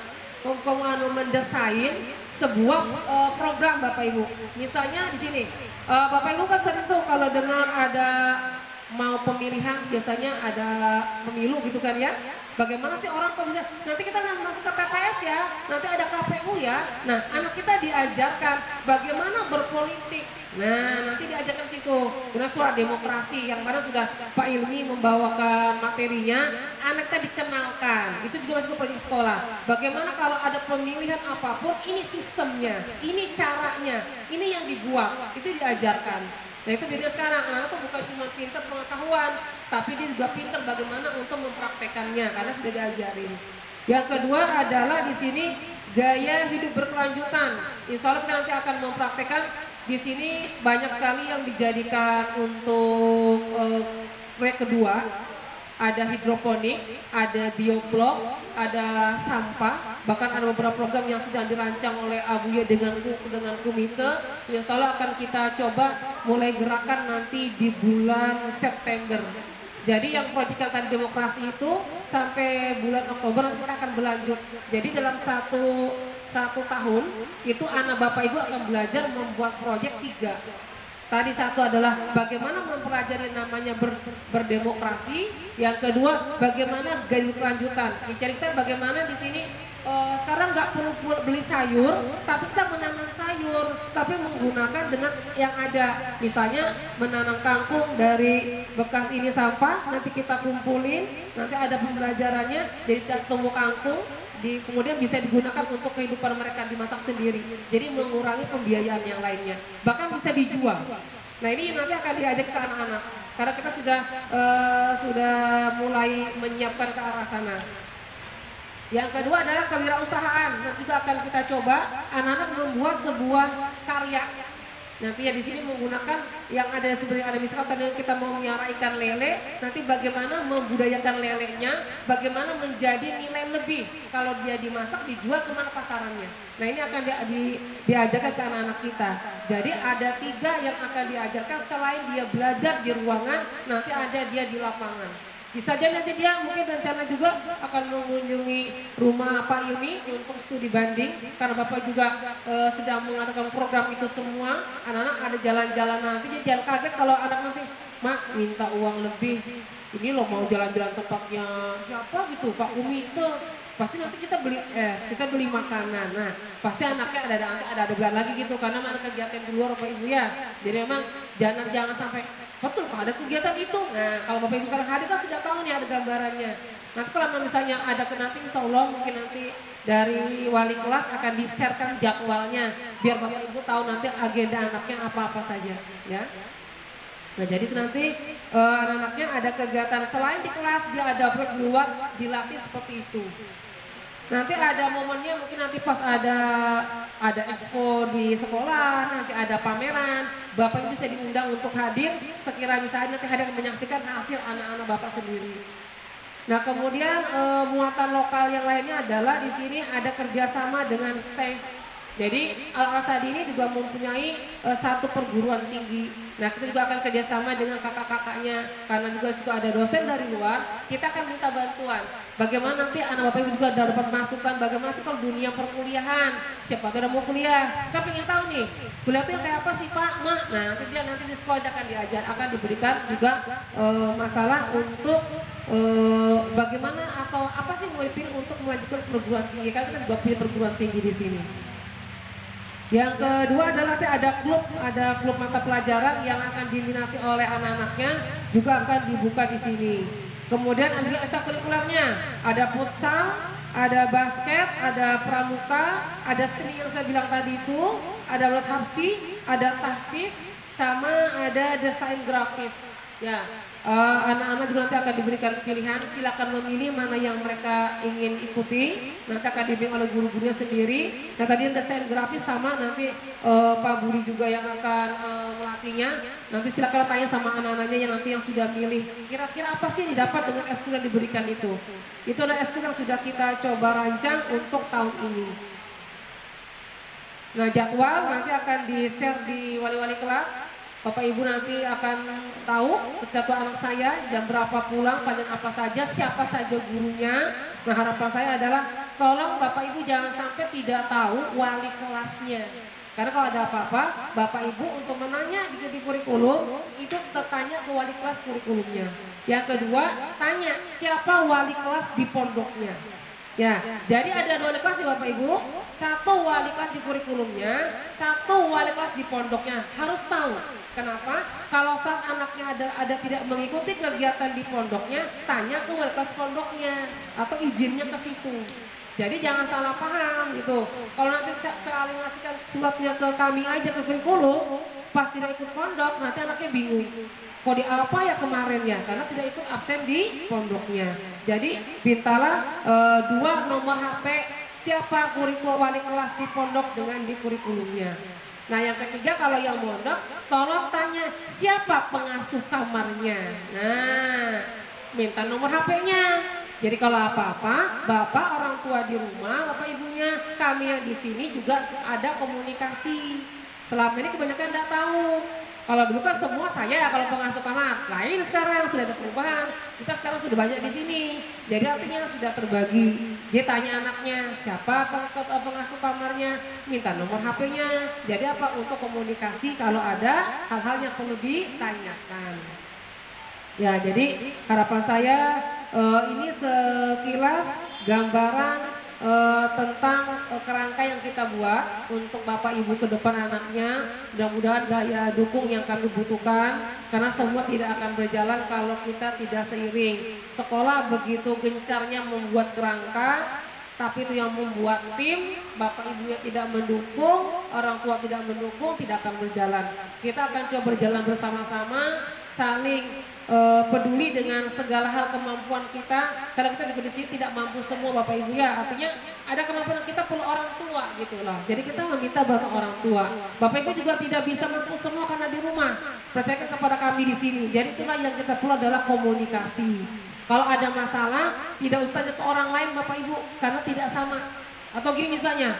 mendesain sebuah program Bapak Ibu. Misalnya di sini Bapak Ibu kan sering tuh kalau dengar ada mau pemilihan, biasanya ada pemilu gitu kan ya. Bagaimana sih orang kok bisa, nanti kita masuk ke PPS ya, nanti ada KPU ya. Nah anak kita diajarkan bagaimana berpolitik. Nah nanti diajarkan situ, kemudian surat demokrasi yang mana sudah Pak Ilmi membawakan materinya, anak kita dikenalkan, itu juga masuk ke proyek sekolah. Bagaimana kalau ada pemilihan apapun, ini sistemnya, ini caranya, ini yang dibuat, itu diajarkan. Nah itu beda sekarang, anak tuh bukan cuma pintar pengetahuan, tapi dia juga pintar bagaimana untuk mempraktekannya karena sudah diajarin. Yang kedua adalah di sini gaya hidup berkelanjutan. Insya Allah kita nanti akan mempraktekkan di sini banyak sekali yang dijadikan untuk proyek kedua. Ada hidroponik, ada bioblok, ada sampah, bahkan ada beberapa program yang sedang dirancang oleh Abuya dengan komite. Insya Allah akan kita coba mulai gerakan nanti di bulan September. Jadi yang proyek yang tadi demokrasi itu sampai bulan Oktober nanti akan berlanjut. Jadi dalam satu tahun itu anak Bapak Ibu akan belajar membuat proyek 3. Tadi satu adalah bagaimana mempelajari namanya berdemokrasi, yang kedua bagaimana gaya kelanjutan. Cerita bagaimana di sini sekarang nggak perlu beli sayur, tapi kita menanam sayur, tapi menggunakan dengan yang ada. Misalnya menanam kangkung dari bekas ini sampah, nanti kita kumpulin, nanti ada pembelajarannya, jadi tumbuh kangkung. Kemudian bisa digunakan untuk kehidupan mereka dimasak sendiri. Jadi mengurangi pembiayaan yang lainnya. Bahkan bisa dijual. Nah ini nanti akan diajak ke anak-anak. Karena kita sudah mulai menyiapkan ke arah sana. Yang kedua adalah kewirausahaan. Nanti juga akan kita coba anak-anak membuat sebuah karya. Nanti ya di sini menggunakan yang ada seperti ada misalkan tadi kita mau melihara ikan lele, nanti bagaimana membudayakan lelenya, bagaimana menjadi nilai lebih kalau dia dimasak dijual kemana pasarannya. Nah ini akan diajarkan ke anak-anak kita. Jadi ada 3 yang akan diajarkan selain dia belajar di ruangan, nanti ada dia di lapangan. Bisa jadi nanti dia mungkin rencana juga akan mengunjungi rumah Pak Ilmi untuk studi banding. Karena Bapak juga sedang mengadakan program itu semua. Anak-anak ada jalan-jalan nanti, dia jangan kaget kalau anak nanti, Mak minta uang lebih. Ini loh mau jalan-jalan tempatnya siapa gitu, Pak Umite. Pasti nanti kita beli es, kita beli makanan. Nah pasti anaknya ada bulan lagi gitu. Karena ada kegiatan di luar Bapak Ibu ya. Jadi memang jangan sampai betul kalau ada kegiatan itu. Nah kalau Bapak Ibu sekarang hadir kan sudah tahu nih ada gambarannya. Nanti kalau misalnya ada nanti insya Allah mungkin nanti dari wali kelas akan di-sharekan jadwalnya. Biar Bapak Ibu tahu nanti agenda anaknya apa-apa saja ya. Nah jadi itu nanti anak-anaknya ada kegiatan selain di kelas dia ada proyek di luar dilatih seperti itu. Nanti ada momennya mungkin nanti pas ada expo di sekolah, nanti ada pameran, Bapak Ibu bisa diundang untuk hadir, sekira misalnya nanti hadir menyaksikan hasil anak-anak Bapak sendiri. Nah kemudian muatan lokal yang lainnya adalah di sini ada kerjasama dengan STES. Jadi Al-Asadi ini juga mempunyai satu perguruan tinggi. Nah kita juga akan kerjasama dengan kakak-kakaknya karena juga situ ada dosen dari luar. Kita akan minta bantuan. Bagaimana nanti anak bapak ibu juga dapat masukan bagaimana sih kalau dunia perkuliahan. Siapa tuh udah mau kuliah? Kita pengen tahu nih kuliah itu yang kayak apa sih Pak? Mak, nah nanti di sekolah akan diajar, akan diberikan juga masalah untuk bagaimana atau apa sih mau dipilih untuk melanjutkan perguruan tinggi. Karena kita juga pilih perguruan tinggi di sini. Yang kedua adalah ada klub mata pelajaran yang akan diminati oleh anak-anaknya juga akan dibuka di sini. Kemudian ada juga ekstrakurikulernya, ada futsal, ada basket, ada pramuka, ada seni yang saya bilang tadi itu, ada berat hapsi, ada tahfiz, sama ada desain grafis. Ya, anak-anak juga nanti akan diberikan pilihan, silakan memilih mana yang mereka ingin ikuti. Nanti akan dibimbing oleh guru-gurunya sendiri. Nah tadi desain grafis sama nanti Pak Budi juga yang akan melatihnya. Nanti silakan tanya sama anak-anaknya yang nanti yang sudah milih. Kira-kira apa sih yang didapat dengan eskul yang diberikan itu? Itu adalah eskul yang sudah kita coba rancang untuk tahun ini. Nah jadwal nanti akan di-share di wali-wali kelas. Bapak Ibu nanti akan tahu jadwal anak saya jam berapa pulang, pelajaran apa saja, siapa saja gurunya. Nah harapan saya adalah tolong Bapak Ibu jangan sampai tidak tahu wali kelasnya. Karena kalau ada apa-apa, Bapak Ibu untuk menanya di kurikulum itu tertanya ke wali kelas kurikulumnya. Yang kedua, tanya siapa wali kelas di pondoknya. Ya, jadi ada 2 wali kelas di Bapak Ibu, 1 wali kelas di kurikulumnya, 1 wali kelas di pondoknya. Harus tahu. Kenapa? Kalau saat anaknya ada tidak mengikuti kegiatan di pondoknya, tanya ke wali kelas pondoknya atau izinnya ke situ. Jadi jangan salah paham gitu. Kalau nanti sekali ngasihkan suratnya ke kami aja ke kurikulum, pas tidak ikut pondok, nanti anaknya bingung. Kok di apa ya kemarin ya? Karena tidak ikut absen di pondoknya. Jadi mintalah 2 nomor HP siapa kurikulum wali kelas di pondok dengan di kurikulumnya. Nah yang ketiga kalau yang mondok tolong tanya siapa pengasuh kamarnya. Nah minta nomor HP-nya. Jadi kalau apa-apa bapak orang tua di rumah, bapak ibunya, kami yang di sini juga ada komunikasi. Selama ini kebanyakan tidak tahu. Kalau dulu kan semua saya kalau pengasuh kamar. Lain sekarang sudah ada perubahan. Kita sekarang sudah banyak di sini. Jadi artinya sudah terbagi. Dia tanya anaknya siapa pengasuh kamarnya, minta nomor HP-nya. Jadi apa untuk komunikasi kalau ada hal-hal yang perlu ditanyakan. Ya jadi harapan saya ini sekilas gambaran tentang kerangka yang kita buat untuk Bapak Ibu ke depan anaknya. Mudah-mudahan daya dukung yang kami butuhkan karena semua tidak akan berjalan kalau kita tidak seiring. Sekolah begitu gencarnya membuat kerangka, tapi itu yang membuat tim, Bapak Ibu yang tidak mendukung, orang tua tidak mendukung, tidak akan berjalan. Kita akan coba berjalan bersama-sama, saling peduli dengan segala hal kemampuan kita. Karena kita juga di sini tidak mampu semua Bapak Ibu ya. Artinya ada kemampuan kita perlu orang tua gitu loh. Jadi kita meminta bantu orang tua. Bapak Ibu juga tidak bisa mampu semua karena di rumah. Percayakan kepada kami di sini. Jadi itulah yang kita perlu adalah komunikasi. Kalau ada masalah tidak usah tanya ke orang lain Bapak Ibu karena tidak sama. Atau gini misalnya,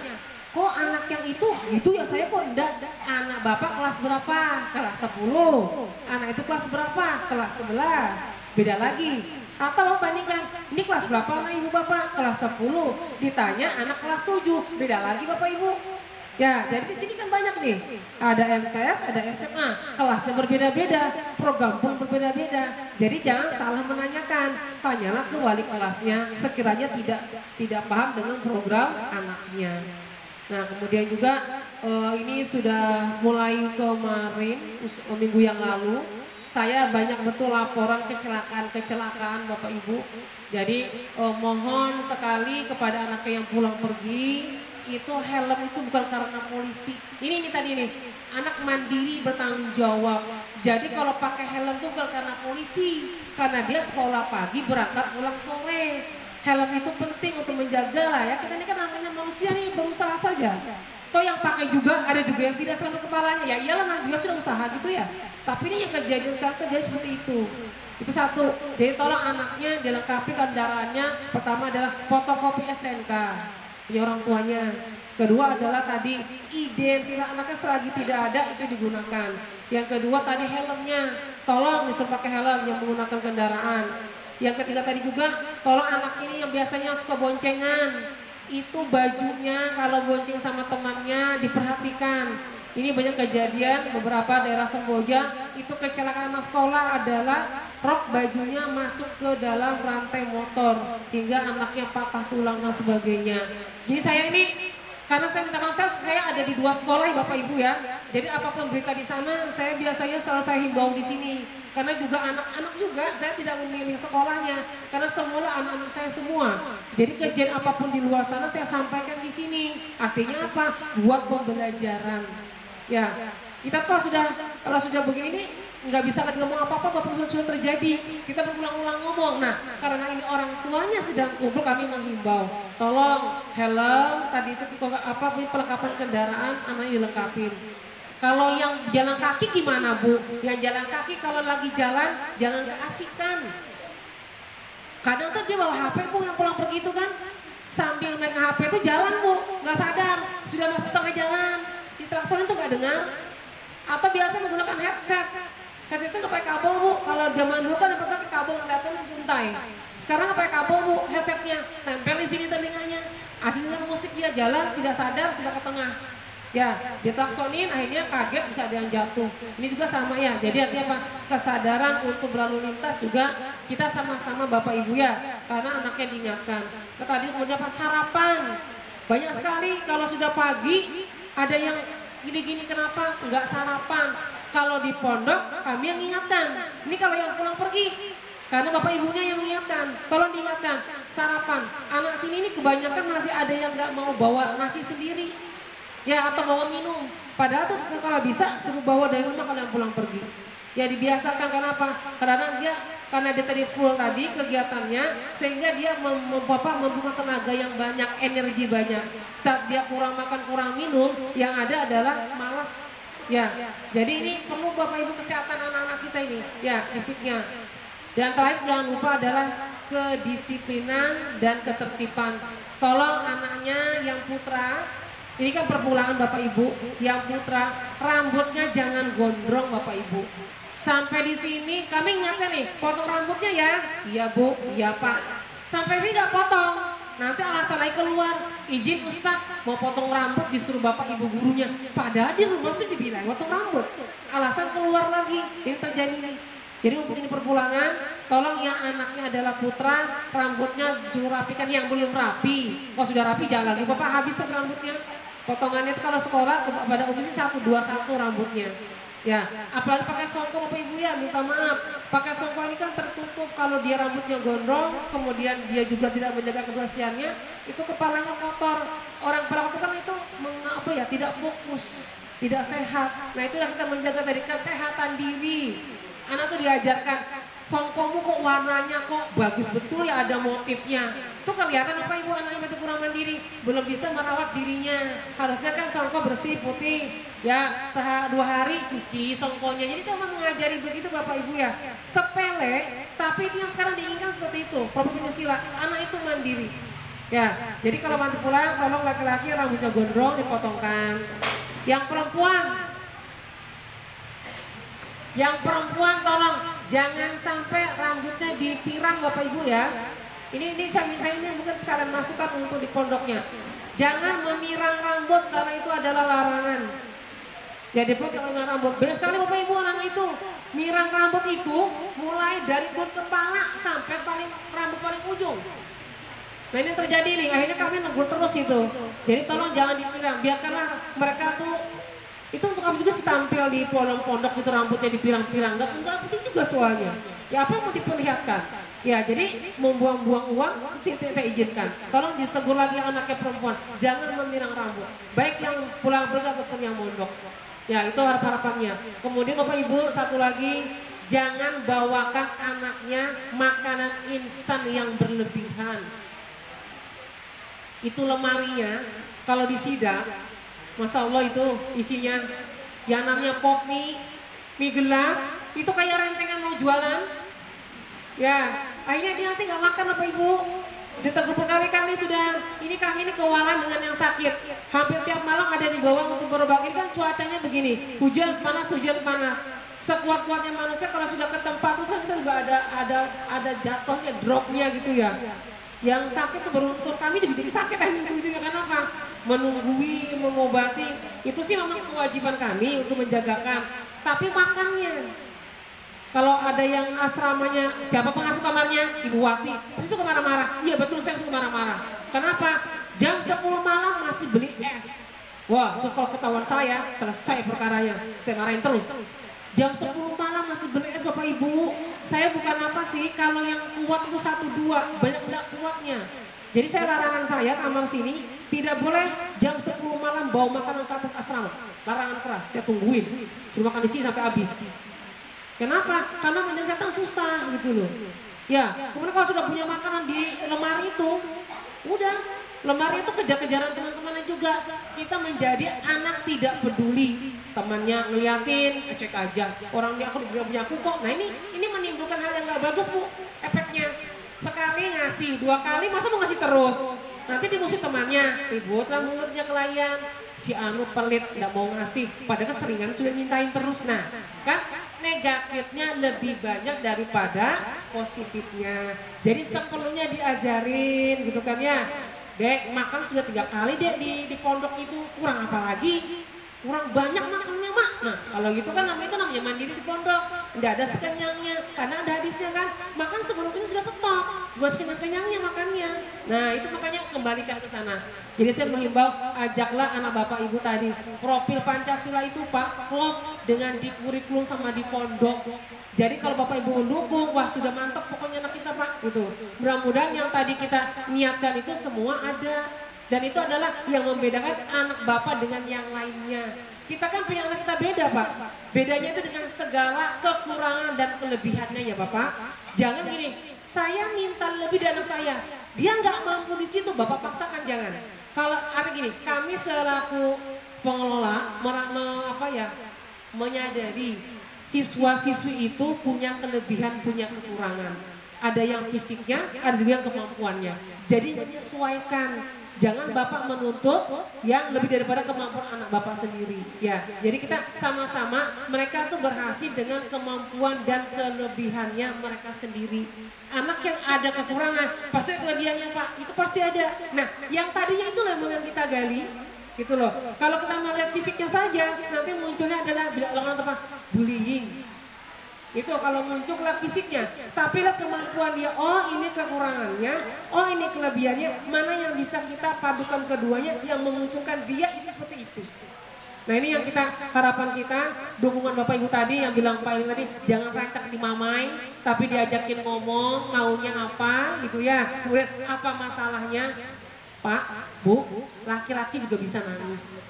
kok anak yang itu gitu ya saya kok enggak. Anak bapak kelas berapa? Kelas 10. Anak itu kelas berapa? Kelas 11. Beda lagi. Atau bapak bandingkan, ini kelas berapa anak ibu bapak? Kelas 10. Ditanya anak kelas 7. Beda lagi bapak ibu. Ya, jadi di sini kan banyak nih. Ada MTS, ada SMA. Kelasnya berbeda-beda, program pun berbeda-beda. Jadi jangan salah menanyakan. Tanyalah ke wali kelasnya sekiranya tidak paham dengan program anaknya. Nah kemudian juga ini sudah mulai kemarin minggu yang lalu saya banyak betul laporan kecelakaan Bapak Ibu. Jadi mohon sekali kepada anaknya yang pulang pergi itu helm itu bukan karena polisi. Ini tadi nih anak mandiri bertanggung jawab. Jadi kalau pakai helm itu bukan karena polisi, karena dia sekolah pagi berangkat pulang sore. Helm itu penting untuk menjaga lah ya, kita ini kan namanya manusia nih berusaha saja. Toh yang pakai juga ada juga yang tidak selamat kepalanya. Ya iyalah namanya juga sudah usaha gitu ya. Tapi ini yang kejadian sekarang terjadi seperti itu. Itu satu. Jadi tolong anaknya dilengkapi kendaraannya. Pertama adalah fotokopi STNK. Ini orang tuanya. Kedua adalah tadi identitas anaknya selagi tidak ada itu digunakan. Yang kedua tadi helmnya. Tolong disuruh pakai helm yang menggunakan kendaraan. Yang ketiga tadi juga tolong anak ini yang biasanya suka boncengan. Itu bajunya kalau bonceng sama temannya diperhatikan. Ini banyak kejadian beberapa daerah Semboja itu kecelakaan anak sekolah adalah rok bajunya masuk ke dalam rantai motor hingga anaknya patah tulang dan sebagainya. Jadi saya ini karena saya minta maaf saya ada di 2 sekolah ya Bapak Ibu ya. Jadi apapun berita di sana saya biasanya selalu saya himbau di sini. Karena juga anak-anak juga saya tidak memilih sekolahnya karena semula anak-anak saya semua. Jadi kejadian apapun di luar sana saya sampaikan di sini. Artinya apa? Buat pembelajaran. Ya, kita kalau sudah begini nih nggak bisa lagi ngomong apa-apa, Bapak sudah terjadi. Kita berulang-ulang ngomong. Nah, karena ini orang tuanya sedang kumpul, kami menghimbau. Tolong helm tadi itu apa perlengkapan kendaraan anaknya dilengkapin. Kalau yang jalan kaki gimana Bu? Yang jalan kaki kalau lagi jalan jangan keasikan. Kadang tuh dia bawa HP Bu yang pulang pergi itu kan. Sambil main HP itu jalan Bu, nggak sadar. Sudah masuk tengah jalan, di klakson itu nggak dengar. Atau biasa menggunakan headset. Headset itu nggak pakai kabel Bu. Kalau zaman dulu kan pernah pakai kabel kelihatan puntai. Sekarang nggak pakai kabel Bu, headsetnya tempel di sini telinganya. Asli dengan musik dia jalan tidak sadar sudah ke tengah. Ya, ditaksonin akhirnya kaget bisa ada yang jatuh. Ini juga sama ya. Jadi artinya apa? Kesadaran untuk berlalu lintas juga kita sama-sama Bapak Ibu ya. Karena anaknya diingatkan. Tadi kemudian apa? Sarapan. Banyak sekali kalau sudah pagi ada yang gini-gini kenapa enggak sarapan. Kalau di pondok kami yang ingatkan. Ini kalau yang pulang pergi. Karena Bapak Ibunya yang mengingatkan. Tolong diingatkan sarapan. Anak sini ini kebanyakan masih ada yang nggak mau bawa nasi sendiri. Ya atau bawa minum. Padahal tuh kalau bisa suruh bawa dari rumah kalau yang pulang pergi. Ya dibiasakan kenapa? Karena dia tadi full tadi kegiatannya sehingga dia membuka tenaga yang banyak, energi banyak. Saat dia kurang makan, kurang minum, yang ada adalah malas. Ya, jadi ini perlu Bapak Ibu kesehatan anak-anak kita ini. Ya, fisiknya. Dan terakhir jangan lupa adalah kedisiplinan dan ketertiban. Tolong anaknya yang putra. Ini kan perpulangan Bapak Ibu, yang putra rambutnya jangan gondrong Bapak Ibu. Sampai di sini kami ingatkan nih, potong rambutnya ya. Iya Bu, iya Pak. Sampai sini nggak potong. Nanti alasan lagi keluar, izin Ustaz mau potong rambut disuruh Bapak Ibu gurunya. Padahal di rumah sudah dibilang potong rambut. Alasan keluar lagi, ini terjadi nih. Jadi mumpung ini perpulangan, tolong yang anaknya adalah putra, rambutnya suruh rapikan yang belum rapi. Kalau sudah rapi jangan lagi Bapak habiskan rambutnya. Potongannya itu kalau sekolah pada umumnya 1, 2, 1 rambutnya. Ya, apalagi pakai songkok Bapak Ibu ya, minta maaf. Pakai songkok ini kan tertutup kalau dia rambutnya gondrong, kemudian dia juga tidak menjaga kebersihannya, itu kepalanya kotor. Orang perawat kan itu tidak fokus, tidak sehat. Nah itu yang kita menjaga dari kesehatan diri. Anak tuh diajarkan, songkokmu kok warnanya kok bagus betul ya ada motifnya. Itu kelihatan apa Ibu anaknya itu kurang mandiri, belum bisa merawat dirinya. Harusnya kan songkok bersih putih, ya 2 hari cuci songkonya. Jadi itu memang mengajari begitu Bapak Ibu ya. Sepele, tapi itu yang sekarang diinginkan seperti itu. Provinsi sila, anak itu mandiri. Ya, jadi kalau nanti pulang tolong laki-laki rambutnya gondrong dipotongkan. Yang perempuan tolong jangan sampai rambutnya dipirang Bapak Ibu ya. Ini saya ini mungkin sekalian masukan untuk di pondoknya. Jangan memirang rambut karena itu adalah larangan. Ya dipotong mirang rambut. Benar sekali Bapak Ibu anak itu. Mirang rambut itu mulai dari kulit kepala sampai rambut paling ujung. Nah ini terjadi nih, akhirnya kami negur terus itu. Jadi tolong jangan dipirang, biarkanlah mereka tuh itu untuk kami juga sih tampil di pondok itu rambutnya dipirang-pirang, nggak penting juga soalnya. Ya apa yang mau diperlihatkan? Ya jadi membuang-buang uang sih saya izinkan. Tolong ditegur lagi anaknya perempuan, jangan memirang rambut. Baik yang pulang pergi ataupun yang mondok. Ya itu harapannya. Kemudian Bapak Ibu satu lagi, jangan bawakan anaknya makanan instan yang berlebihan. Itu lemarinya kalau disidak Masya Allah itu isinya yang namanya pop mie, mie gelas, itu kayak rentengan mau jualan. Ya, akhirnya dia nanti nggak makan Bapak Ibu. Ditegur berkali-kali sudah, ini kami ini kewalahan dengan yang sakit. Hampir tiap malam ada di bawah untuk berobat. Ini kan cuacanya begini, hujan panas, hujan panas. Sekuat-kuatnya manusia kalau sudah ke tempat itu kan juga ada jatuhnya, dropnya gitu ya. Yang sakit itu beruntur, kami jadi sakit juga karena apa? Menunggui, mengobati, itu sih memang kewajiban kami untuk menjagakan. Tapi makannya. Kalau ada yang asramanya, siapa pengasuh kamarnya? Ibu Wati. Pasti suka marah-marah. Iya betul, saya suka marah-marah. Kenapa? Jam 10 malam masih beli es. Wah, itu kalau ketahuan saya, selesai perkaranya. Saya marahin terus. Jam 10 malam masih beli es Bapak Ibu. Saya bukan apa sih, kalau yang kuat itu 1-2, banyak enggak kuatnya. Jadi larangan saya kamar sini, tidak boleh jam 10 malam bawa makanan ke atas asrama. Larangan keras, saya tungguin. Suruh makan di sini sampai habis. Kenapa? Karena menyehatkan susah gitu loh. Ya, kemudian kalau sudah punya makanan di lemari itu, udah lemari itu kejar-kejaran teman-temannya juga. Kita menjadi anak tidak peduli. Temannya ngeliatin, cek aja. Orang dia aku punya aku kok. Nah ini menimbulkan hal yang nggak bagus Bu, efeknya. Sekali ngasih, 2 kali masa mau ngasih terus. Nanti dimusuh temannya, ributlah mulutnya kelayan. Si anu pelit, nggak mau ngasih. Padahal keseringan sudah mintain terus. Nah, kan negatifnya lebih banyak daripada positifnya. Jadi seperlunya diajarin gitu kan ya. Dek, makan sudah 3 kali dek di pondok itu, kurang apa lagi? Kurang banyak makannya mak. Nah kalau gitu kan namanya mandiri di pondok. Nggak ada sekenyangnya. Karena ada hadisnya kan, makan sebelum ini sudah stop. Buat sekenyang-kenyangnya makannya. Nah itu makanya kembalikan ke sana. Jadi saya menghimbau, ajaklah anak bapak ibu tadi. Profil Pancasila itu Pak, klop dengan di kurikulum sama di pondok. Jadi kalau bapak ibu mendukung, wah sudah mantap pokoknya anak kita Pak. Gitu. Mudah-mudahan yang tadi kita niatkan itu semua ada. Dan itu adalah yang membedakan anak bapak dengan yang lainnya. Kita kan punya anak kita beda Pak. Bedanya itu dengan segala kekurangan dan kelebihannya ya Bapak. Jangan gini, saya minta lebih dari anak saya. Dia nggak mampu di situ, Bapak paksakan jangan. Kalau ada gini, kami selaku pengelola menyadari siswa-siswi itu punya kelebihan, punya kekurangan. Ada yang fisiknya, ada juga yang kemampuannya. Jadi menyesuaikan. Jangan Bapak menuntut yang lebih daripada kemampuan anak Bapak sendiri. Ya, jadi kita sama-sama mereka tuh berhasil dengan kemampuan dan kelebihannya mereka sendiri. Anak yang ada kekurangan, pasti kelebihannya Pak, itu pasti ada. Nah, yang tadinya itu yang kita gali, gitu loh. Kalau kita melihat fisiknya saja, nanti munculnya adalah bilang apa? Bullying. Itu kalau muncul lihat fisiknya, tapi lihat kemampuan dia, oh ini kekurangannya, oh ini kelebihannya, mana yang bisa kita padukan keduanya yang memunculkan dia itu seperti itu. Nah ini yang kita, harapan kita, dukungan Bapak Ibu tadi yang bilang paling tadi, jangan rancak di mamai, tapi diajakin ngomong, maunya apa gitu ya, kemudian apa masalahnya, Pak, Bu, laki-laki juga bisa nangis.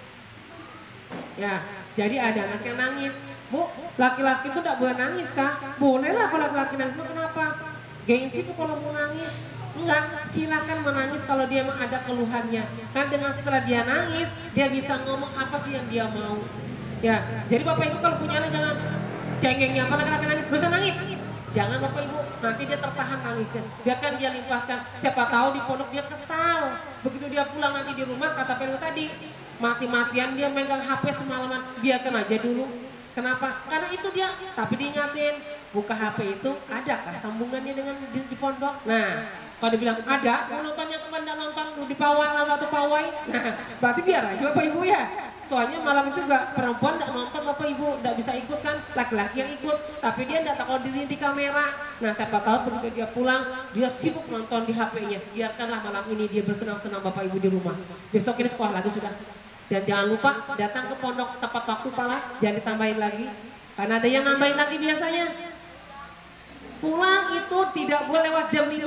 Ya, jadi ada anak yang nangis. Bu, laki-laki itu tidak boleh nangis Kak? Boleh lah kalau laki-laki nangis, kenapa? Gengsi tuh kalau mau nangis? Enggak, silakan menangis kalau dia memang ada keluhannya. Kan dengan setelah dia nangis, dia bisa ngomong apa sih yang dia mau. Ya, jadi Bapak Ibu kalau punya anak jangan cengengnya, kalau laki-laki nangis, bisa nangis. Jangan Bapak Ibu, nanti dia tertahan nangisnya. Biarkan dia limpaskan, siapa tahu di pondok dia kesal. Begitu dia pulang nanti di rumah, kata Pelu tadi, mati-matian dia megang HP semalaman, biarkan aja dulu. Kenapa? Karena itu dia, tapi diingatin, buka HP itu adakah sambungannya dengan di pondok? Nah, kalau dibilang ada, mau nontonnya kemana nonton di pawai atau pawai? Nah, berarti biar aja Bapak Ibu ya. Soalnya malam itu juga perempuan tidak nonton Bapak Ibu, tidak bisa ikut kan, laki-laki yang ikut, tapi dia tidak tahu diri di kamera. Nah, siapa tahu begitu dia pulang, dia sibuk nonton di HP-nya. Biarkanlah malam ini dia bersenang-senang Bapak Ibu di rumah. Besok ini sekolah lagi sudah. Dan jangan lupa datang ke pondok tepat waktu pala, jangan ditambahin lagi. Karena ada yang nambahin lagi biasanya. Pulang itu tidak boleh lewat jam 5.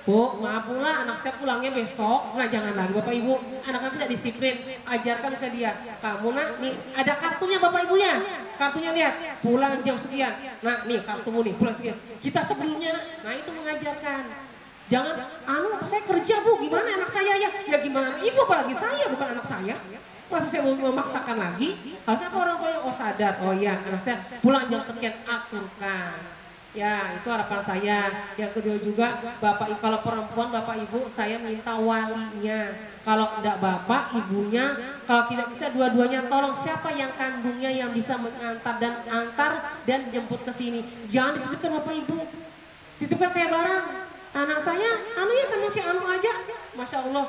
Bu, maaf pula anak saya pulangnya besok. Nah jangan lagi Bapak Ibu, anak-anak tidak disiplin. Ajarkan ke dia, kamu nak nih ada kartunya Bapak Ibu ya. Kartunya lihat, pulang jam sekian. Nah nih kartumu nih, pulang sekian. Kita sebelumnya, nah itu mengajarkan. Jangan, saya kerja Bu, gimana anak saya ya? Ya gimana ibu apalagi saya, bukan anak saya. Masa saya mau memaksakan lagi? Harusnya orang tua yang sadar, oh iya anak saya pulang jam sekian aturkan. Ya, itu harapan saya. Yang kedua juga, bapak kalau perempuan, bapak ibu, saya minta walinya. Kalau tidak bapak, ibunya, kalau tidak bisa dua-duanya, tolong siapa yang kandungnya yang bisa mengantar dan jemput ke sini. Jangan dititipkan bapak ibu, titipkan kayak barang. Anak saya, anu ya sama si anu aja. Masya Allah,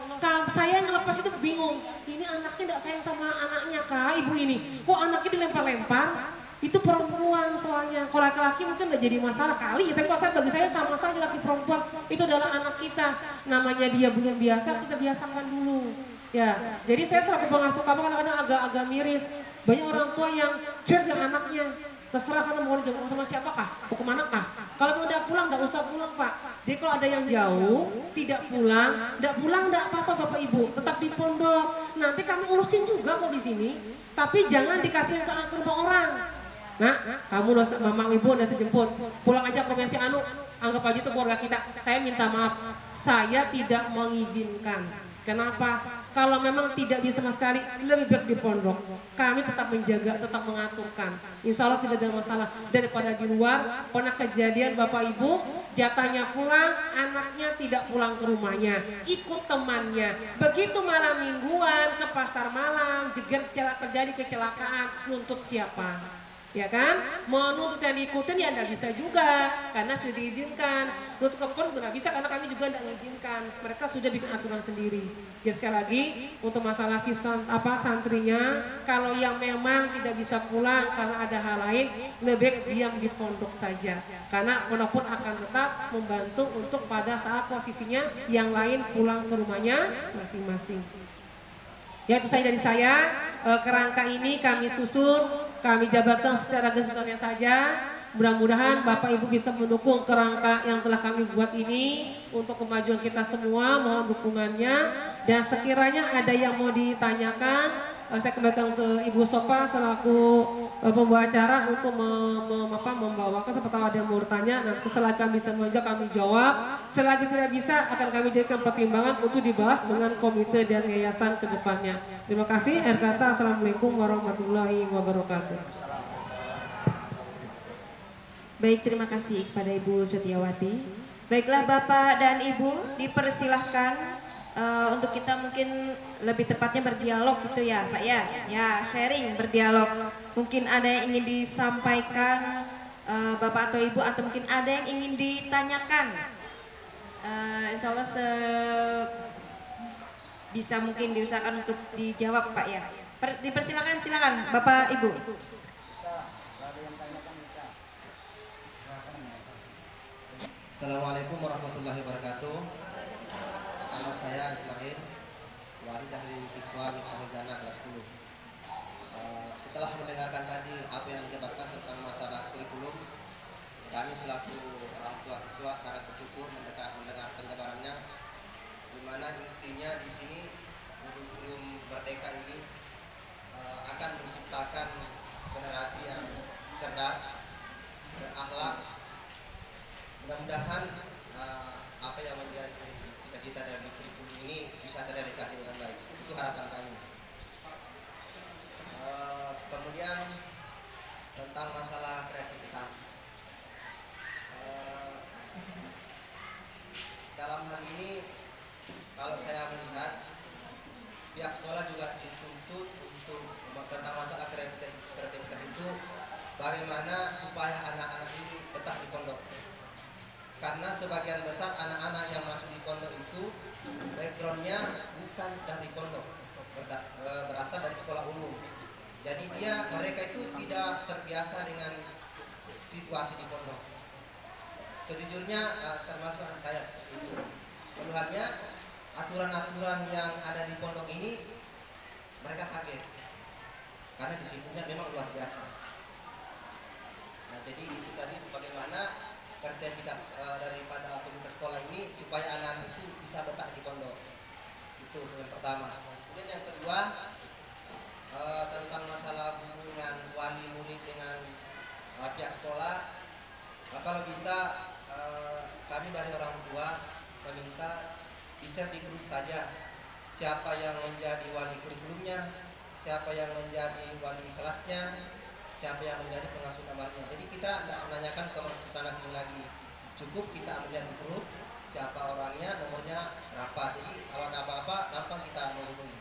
saya yang ngelepas itu bingung. Ini anaknya tidak sayang sama anaknya kah ibu ini? Kok anaknya dilempar-lempar? Itu perempuan soalnya. Kalau laki-laki mungkin udah jadi masalah kali. Tapi kalau bagi saya sama saja laki perempuan itu adalah anak kita. Namanya dia belum biasa, kita biasakan dulu. Ya, jadi saya selaku pengasuh kamu kadang-kadang agak miris. Banyak orang tua yang cuek dengan anaknya. Terserah kamu mau jemput sama siapakah, mau kemana kah. Kalau mau udah pulang, udah usah pulang pak. Jadi kalau ada yang jauh, tidak pulang, tidak apa-apa bapak ibu, tetap di pondok. Nanti kami urusin juga kok di sini. Tapi jangan dikasih ke rumah orang. Nah, kamu udah mama ibu udah sejemput, pulang aja ke rumah si Anu, anggap aja itu keluarga kita. Saya minta maaf, saya tidak mengizinkan. Kenapa? Kalau memang tidak bisa sama sekali, lebih baik di pondok. Kami tetap menjaga, tetap mengaturkan. Insya Allah tidak ada masalah. Daripada di luar, pernah kejadian bapak ibu, jatahnya pulang, anaknya tidak pulang ke rumahnya, ikut temannya. Begitu malam mingguan ke pasar malam, terjadi kecelakaan, nuntut siapa? Ya kan, mau nuntut yang diikutin ya tidak bisa juga karena sudah diizinkan. Nuntut kempur tidak bisa karena kami juga tidak mengizinkan. Mereka sudah bikin aturan sendiri. Ya sekali lagi untuk masalah santrinya, kalau yang memang tidak bisa pulang karena ada hal lain, lebih baik diam di pondok saja. Karena pondok pun akan tetap membantu untuk pada saat posisinya yang lain pulang ke rumahnya masing-masing. Ya itu saja dari saya. Kerangka ini kami susun, kami jabarkan secara garis saja. Mudah-mudahan Bapak Ibu bisa mendukung kerangka yang telah kami buat ini untuk kemajuan kita semua. Mohon dukungannya. Dan sekiranya ada yang mau ditanyakan, saya kembalikan ke Ibu Sopa selaku pembawa acara untuk membawakan seperti ada yang mau bertanya. Nanti selagi kami bisa menjawab, kami jawab. Selagi tidak bisa, akan kami jadikan pertimbangan untuk dibahas dengan komite dan yayasan ke depannya. Terima kasih. Akhir kata, Assalamualaikum warahmatullahi wabarakatuh. Baik, terima kasih kepada Ibu Setiawati. Baiklah Bapak dan Ibu, dipersilahkan untuk kita mungkin lebih tepatnya berdialog gitu ya Pak ya. Ya, sharing, berdialog. Mungkin ada yang ingin disampaikan Bapak atau Ibu, atau mungkin ada yang ingin ditanyakan. Insya Allah bisa mungkin diusahakan untuk dijawab Pak ya. Dipersilakan, silakan Bapak Ibu. Assalamualaikum warahmatullahi wabarakatuh. Nama saya Ismail, wali dari siswa Miftahul kelas 10. Setelah mendengarkan tadi apa yang dijabarkan tentang masalah kurikulum, kami selaku orang tua siswa sangat bersyukur mendengar penjabarannya, di mana intinya di sini kurikulum merdeka ini akan menciptakan generasi yang cerdas, berakhlak. Mudah-mudahan apa yang menjadi cita-cita dari kurikulum ini bisa terrealisasi dengan baik. Itu harapan kami. Kemudian tentang masalah kreativitas. Dalam hal ini kalau saya melihat pihak sekolah juga dituntut untuk tentang masalah kreativitas itu bagaimana supaya anak-anak ini tetap di pondok. Karena sebagian besar anak-anak yang masuk di pondok itu backgroundnya bukan dari pondok, berasal dari sekolah umum. Jadi mereka itu tidak terbiasa dengan situasi di pondok. Sejujurnya termasuk anak saya itu. Keluhannya aturan-aturan yang ada di pondok ini mereka kaget karena disiplinnya memang luar biasa. Nah jadi itu tadi bagaimana kreativitas daripada komunitas sekolah ini supaya anak-anak itu bisa betah di pondok. Itu yang pertama. Kemudian yang kedua tentang masalah hubungan wali murid dengan pihak sekolah. Kalau bisa kami dari orang tua meminta di-share di grup saja siapa yang menjadi wali kurikulumnya, siapa yang menjadi wali kelasnya, siapa yang menjadi pengasuh kamarnya. Jadi kita tidak menanyakan ke sana sini lagi, cukup kita ambil di grup siapa orangnya, nomornya berapa. Jadi kalau ada apa-apa gampang kita menghubungi.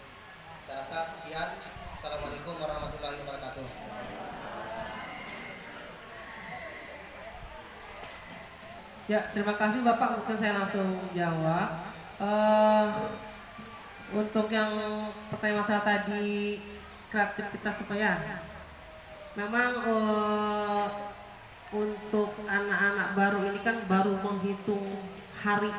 Saya rasa sekian. Assalamualaikum warahmatullahi wabarakatuh. Ya, terima kasih Bapak. Mungkin saya langsung jawab. Untuk yang pertanyaan masalah tadi kreativitas supaya memang untuk anak-anak baru ini kan baru menghitung hari.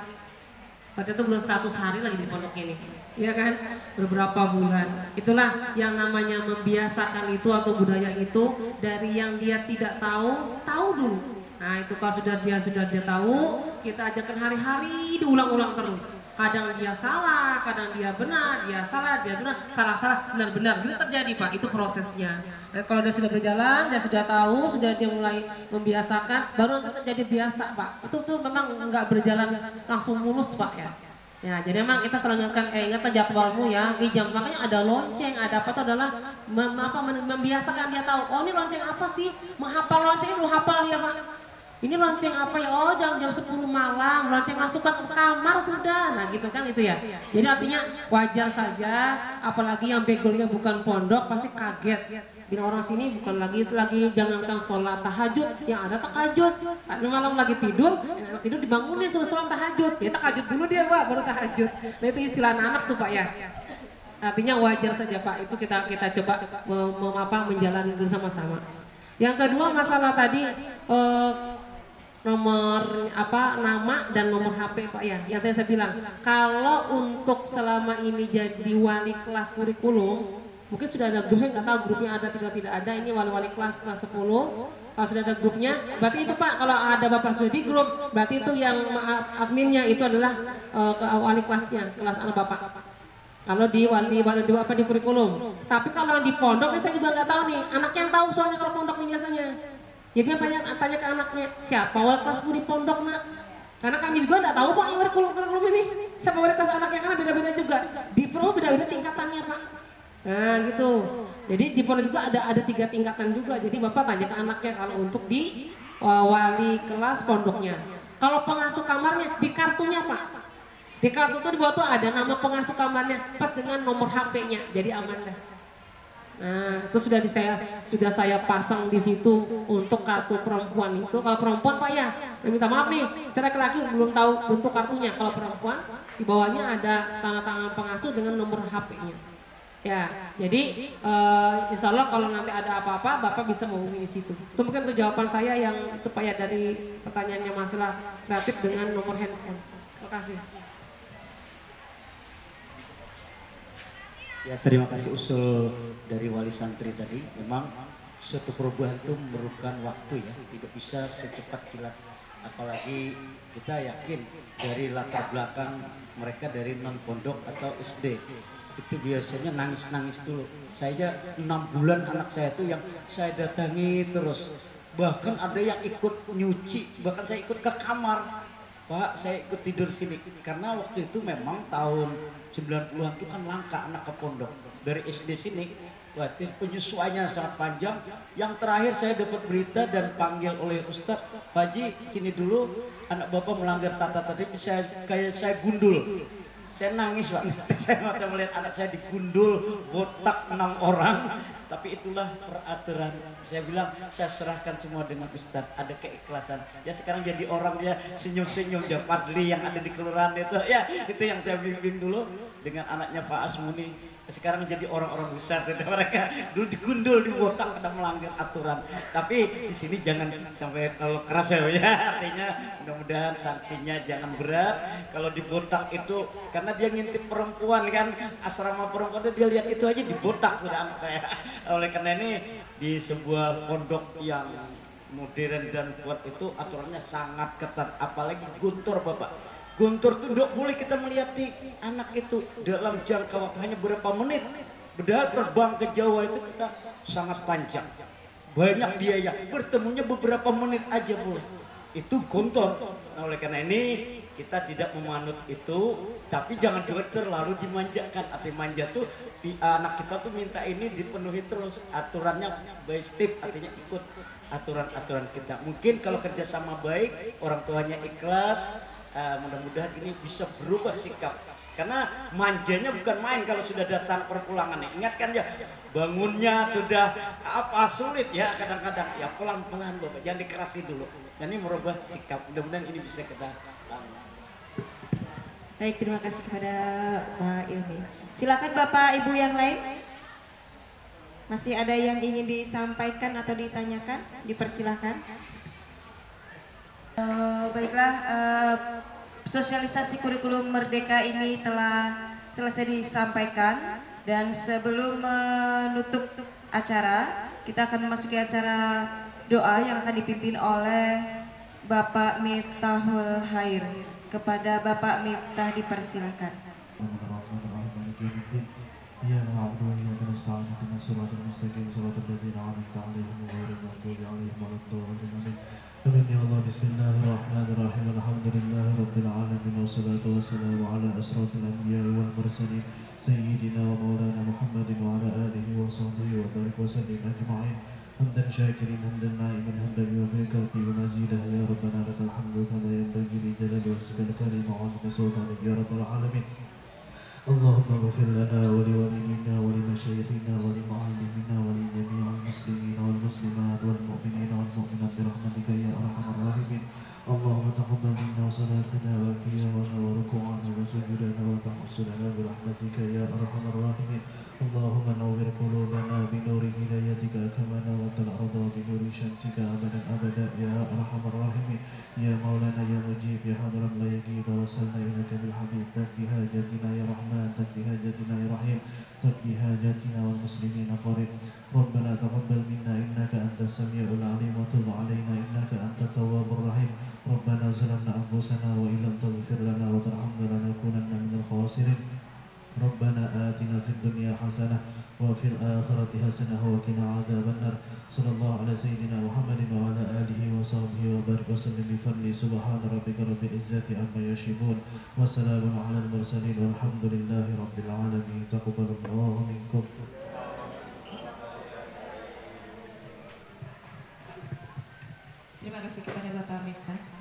Padahal itu belum 100 hari lagi di pondok ini. Iya kan? Beberapa bulan. Itulah yang namanya membiasakan itu atau budaya itu dari yang dia tidak tahu, tahu dulu. Nah, itu kalau sudah dia tahu, kita ajarkan hari-hari diulang-ulang terus. Kadang dia salah, kadang dia benar, dia salah, dia benar, salah, benar. Itu terjadi Pak, itu prosesnya. Dan kalau dia sudah berjalan, dia sudah tahu, sudah dia mulai membiasakan, baru nanti terjadi biasa Pak. Itu tuh memang nggak berjalan langsung mulus Pak ya. Ya, jadi memang kita selalu ingatkan jadwalmu ya, di jam, makanya ada lonceng, ada apa itu adalah membiasakan dia tahu, oh ini lonceng apa sih, menghafal lonceng itu hafal ya Pak. Ini lonceng apa ya? Oh jam 10 malam, lonceng masukkan ke kamar sudah. Nah gitu kan itu ya. Jadi artinya wajar saja, apalagi yang backgroundnya bukan pondok pasti kaget. Bila orang sini bukan lagi itu lagi jangankan sholat tahajud, yang ada tahajud. Malam lagi tidur, anak tidur dibangunin suruh sholat tahajud. Ya tahajud dulu dia Pak, baru tahajud. Nah itu istilah anak tuh Pak ya. Artinya wajar saja Pak, itu kita coba menjalani dulu sama-sama. Yang kedua masalah tadi nomor nama dan nomor HP Pak ya. Yang tadi saya bilang, kalau untuk selama ini jadi wali kelas kurikulum, mungkin sudah ada grupnya, nggak tahu grupnya ada tidak ada. Ini wali kelas 10. Kalau sudah ada grupnya, berarti itu Pak. Kalau ada Bapak sudah di grup, berarti itu yang adminnya itu adalah wali kelasnya, kelas anak Bapak. Kalau di wali di kurikulum. Tapi kalau di pondok, saya juga nggak tahu nih. Anaknya yang tahu soalnya kalau pondok nih biasanya. Jadi tanya ke anaknya, siapa wali kelasmu di pondok nak? Karena kami juga nggak tahu Pak yang kurikulum ini. Siapa wali kelas anaknya, karena beda-beda juga. Di pro beda-beda tingkatannya Pak. Nah gitu. Jadi di pondok juga ada 3 tingkatan juga. Jadi Bapak tanya ke anaknya kalau untuk di wali kelas pondoknya. Kalau pengasuh kamarnya di kartunya Pak. Di kartu itu di bawah tuh ada nama pengasuh kamarnya pas dengan nomor HP-nya. Jadi aman dah. Nah, itu sudah saya pasang di situ untuk kartu perempuan itu. Kalau perempuan Pak ya, minta maaf nih, saya laki-laki belum tahu bentuk kartunya. Kalau perempuan di bawahnya ada tanda tangan pengasuh dengan nomor HP-nya. Ya, jadi insya Allah kalau nanti ada apa-apa, Bapak bisa menghubungi di situ. Itu mungkin untuk jawaban saya yang itu Pak ya dari pertanyaannya masalah kreatif dengan nomor handphone. Terima kasih. Ya, terima kasih usul dari wali santri tadi. Memang suatu perubahan itu memerlukan waktu ya, tidak bisa secepat kilat. Apalagi kita yakin dari latar belakang mereka dari non pondok atau SD itu biasanya nangis dulu. Saya 6 bulan anak saya itu yang saya datangi terus. Bahkan ada yang ikut nyuci, bahkan saya ikut ke kamar. Pak, saya ikut tidur sini karena waktu itu memang tahun 90-an itu kan langka anak ke pondok. Dari SD sini, berarti penyesuaiannya sangat panjang. Yang terakhir saya dapat berita dan panggil oleh Ustadz, Pak Haji sini dulu, anak Bapak melanggar tata tertib, saya gundul. Saya nangis Pak, saya mata melihat anak saya digundul, botak 6 orang. Tapi itulah peraturan. Saya bilang, saya serahkan semua dengan Ustadz. Ada keikhlasan. Ya sekarang jadi orang ya senyum-senyum. Ya Padli yang ada di kelurahan itu. Ya itu yang saya bimbing dulu dengan anaknya Pak Asmuni. Sekarang jadi orang-orang besar sudah mereka. Dulu digundul, dibotak, ada melanggar aturan. Tapi di sini jangan sampai kalau keras ya. Artinya mudah-mudahan sanksinya jangan berat. Kalau dibotak itu karena dia ngintip perempuan kan, asrama perempuan itu dia lihat itu aja dibotak sudah anak saya. Oleh karena ini di sebuah pondok yang modern dan kuat itu aturannya sangat ketat, apalagi guntur Bapak. Guntur itu tidak boleh kita melihati anak itu dalam jangka waktu hanya beberapa menit. Padahal terbang ke Jawa itu kita sangat panjang, banyak biaya, bertemunya beberapa menit aja boleh. Itu guntur. Nah, oleh karena ini kita tidak memanut itu, tapi jangan juga terlalu dimanjakan. Arti manja tuh anak kita tuh minta ini dipenuhi terus, aturannya by step, artinya ikut aturan-aturan kita. Mungkin kalau kerjasama baik, orang tuanya ikhlas, mudah-mudahan ini bisa berubah sikap. Karena manjanya bukan main kalau sudah datang perpulangan. Ingat kan ya, bangunnya sudah sulit ya kadang-kadang. Ya pelan-pelan Bapak, jangan dikerasi dulu. Dan ini merubah sikap. Mudah-mudahan ini bisa kita bangun. Baik, terima kasih kepada Pak Ilmi. Silakan Bapak Ibu yang lain. Masih ada yang ingin disampaikan atau ditanyakan? Dipersilahkan. Baiklah, sosialisasi kurikulum Merdeka ini telah selesai disampaikan, dan sebelum menutup acara, kita akan memasuki acara doa yang akan dipimpin oleh Bapak Miftahul Khair. Kepada Bapak Miftah dipersilakan. Bismillahirrahmanirrahim. Alhamdulillahirabbil alamin wassalatu wassalamu ala asrofil anbiya'i wal mursalin sayyidina wa maulana Muhammadin wa ala alihi wa sahbihi wa barik wa sallim ajma'in. Hamdan syakirin hamdan na'iman hamdan yuwafiqati wa mazidah ya rabbana lakal hamdu kama yanbaghi li jalali wajhikal karim wa 'azimi sultanik ya rabbal alamin. Allahumma ighfir lana wa liwalidina wa limashayikhina wa limu'allimina wa li jami'il muslimina wal muslimat wal mu'minina wal mu'minat bi rahmatika ya arhamar rahimin. Allahumma taqabbal minna salatana wa qiyamana wa ruku'ana wa sujudana wa taqabbal bi rahmatika ya arhamar rahimin. Allahumma nawwir qulubana bi nuri hidayatika kama nawwartal arda bi nuri syamsika abadan abada ya arhamar rahimin. Ya maulana ya mujib ya hadran la yaqib wasalna ilaka bil habib taqdi hajatina ya rahman taqdi hajatina ya rahim taqdi hajatina wal muslimina qarib. Rabbana taqabbal minna innaka antas samiul alim wa tub alaina innaka antat tawwabur rahim. Rabbana zalamna anfusana wa illam taghfir lana wa tarhamna lanakunanna minal khasirin. Rabbana atina fid dunya hasanah wa fil akhirati hasanah wa qina adzabannar. Sallallahu ala sayyidina Muhammadin wa ala alihi wa sahbihi wa barik wa sallim bi fadli subhana rabbika rabbil izzati amma yasifun wa salamun ala al mursalin walhamdulillahi rabbil alamin. Taqabbalallahu minkum. Terima kasih kepada Bapak Miftah.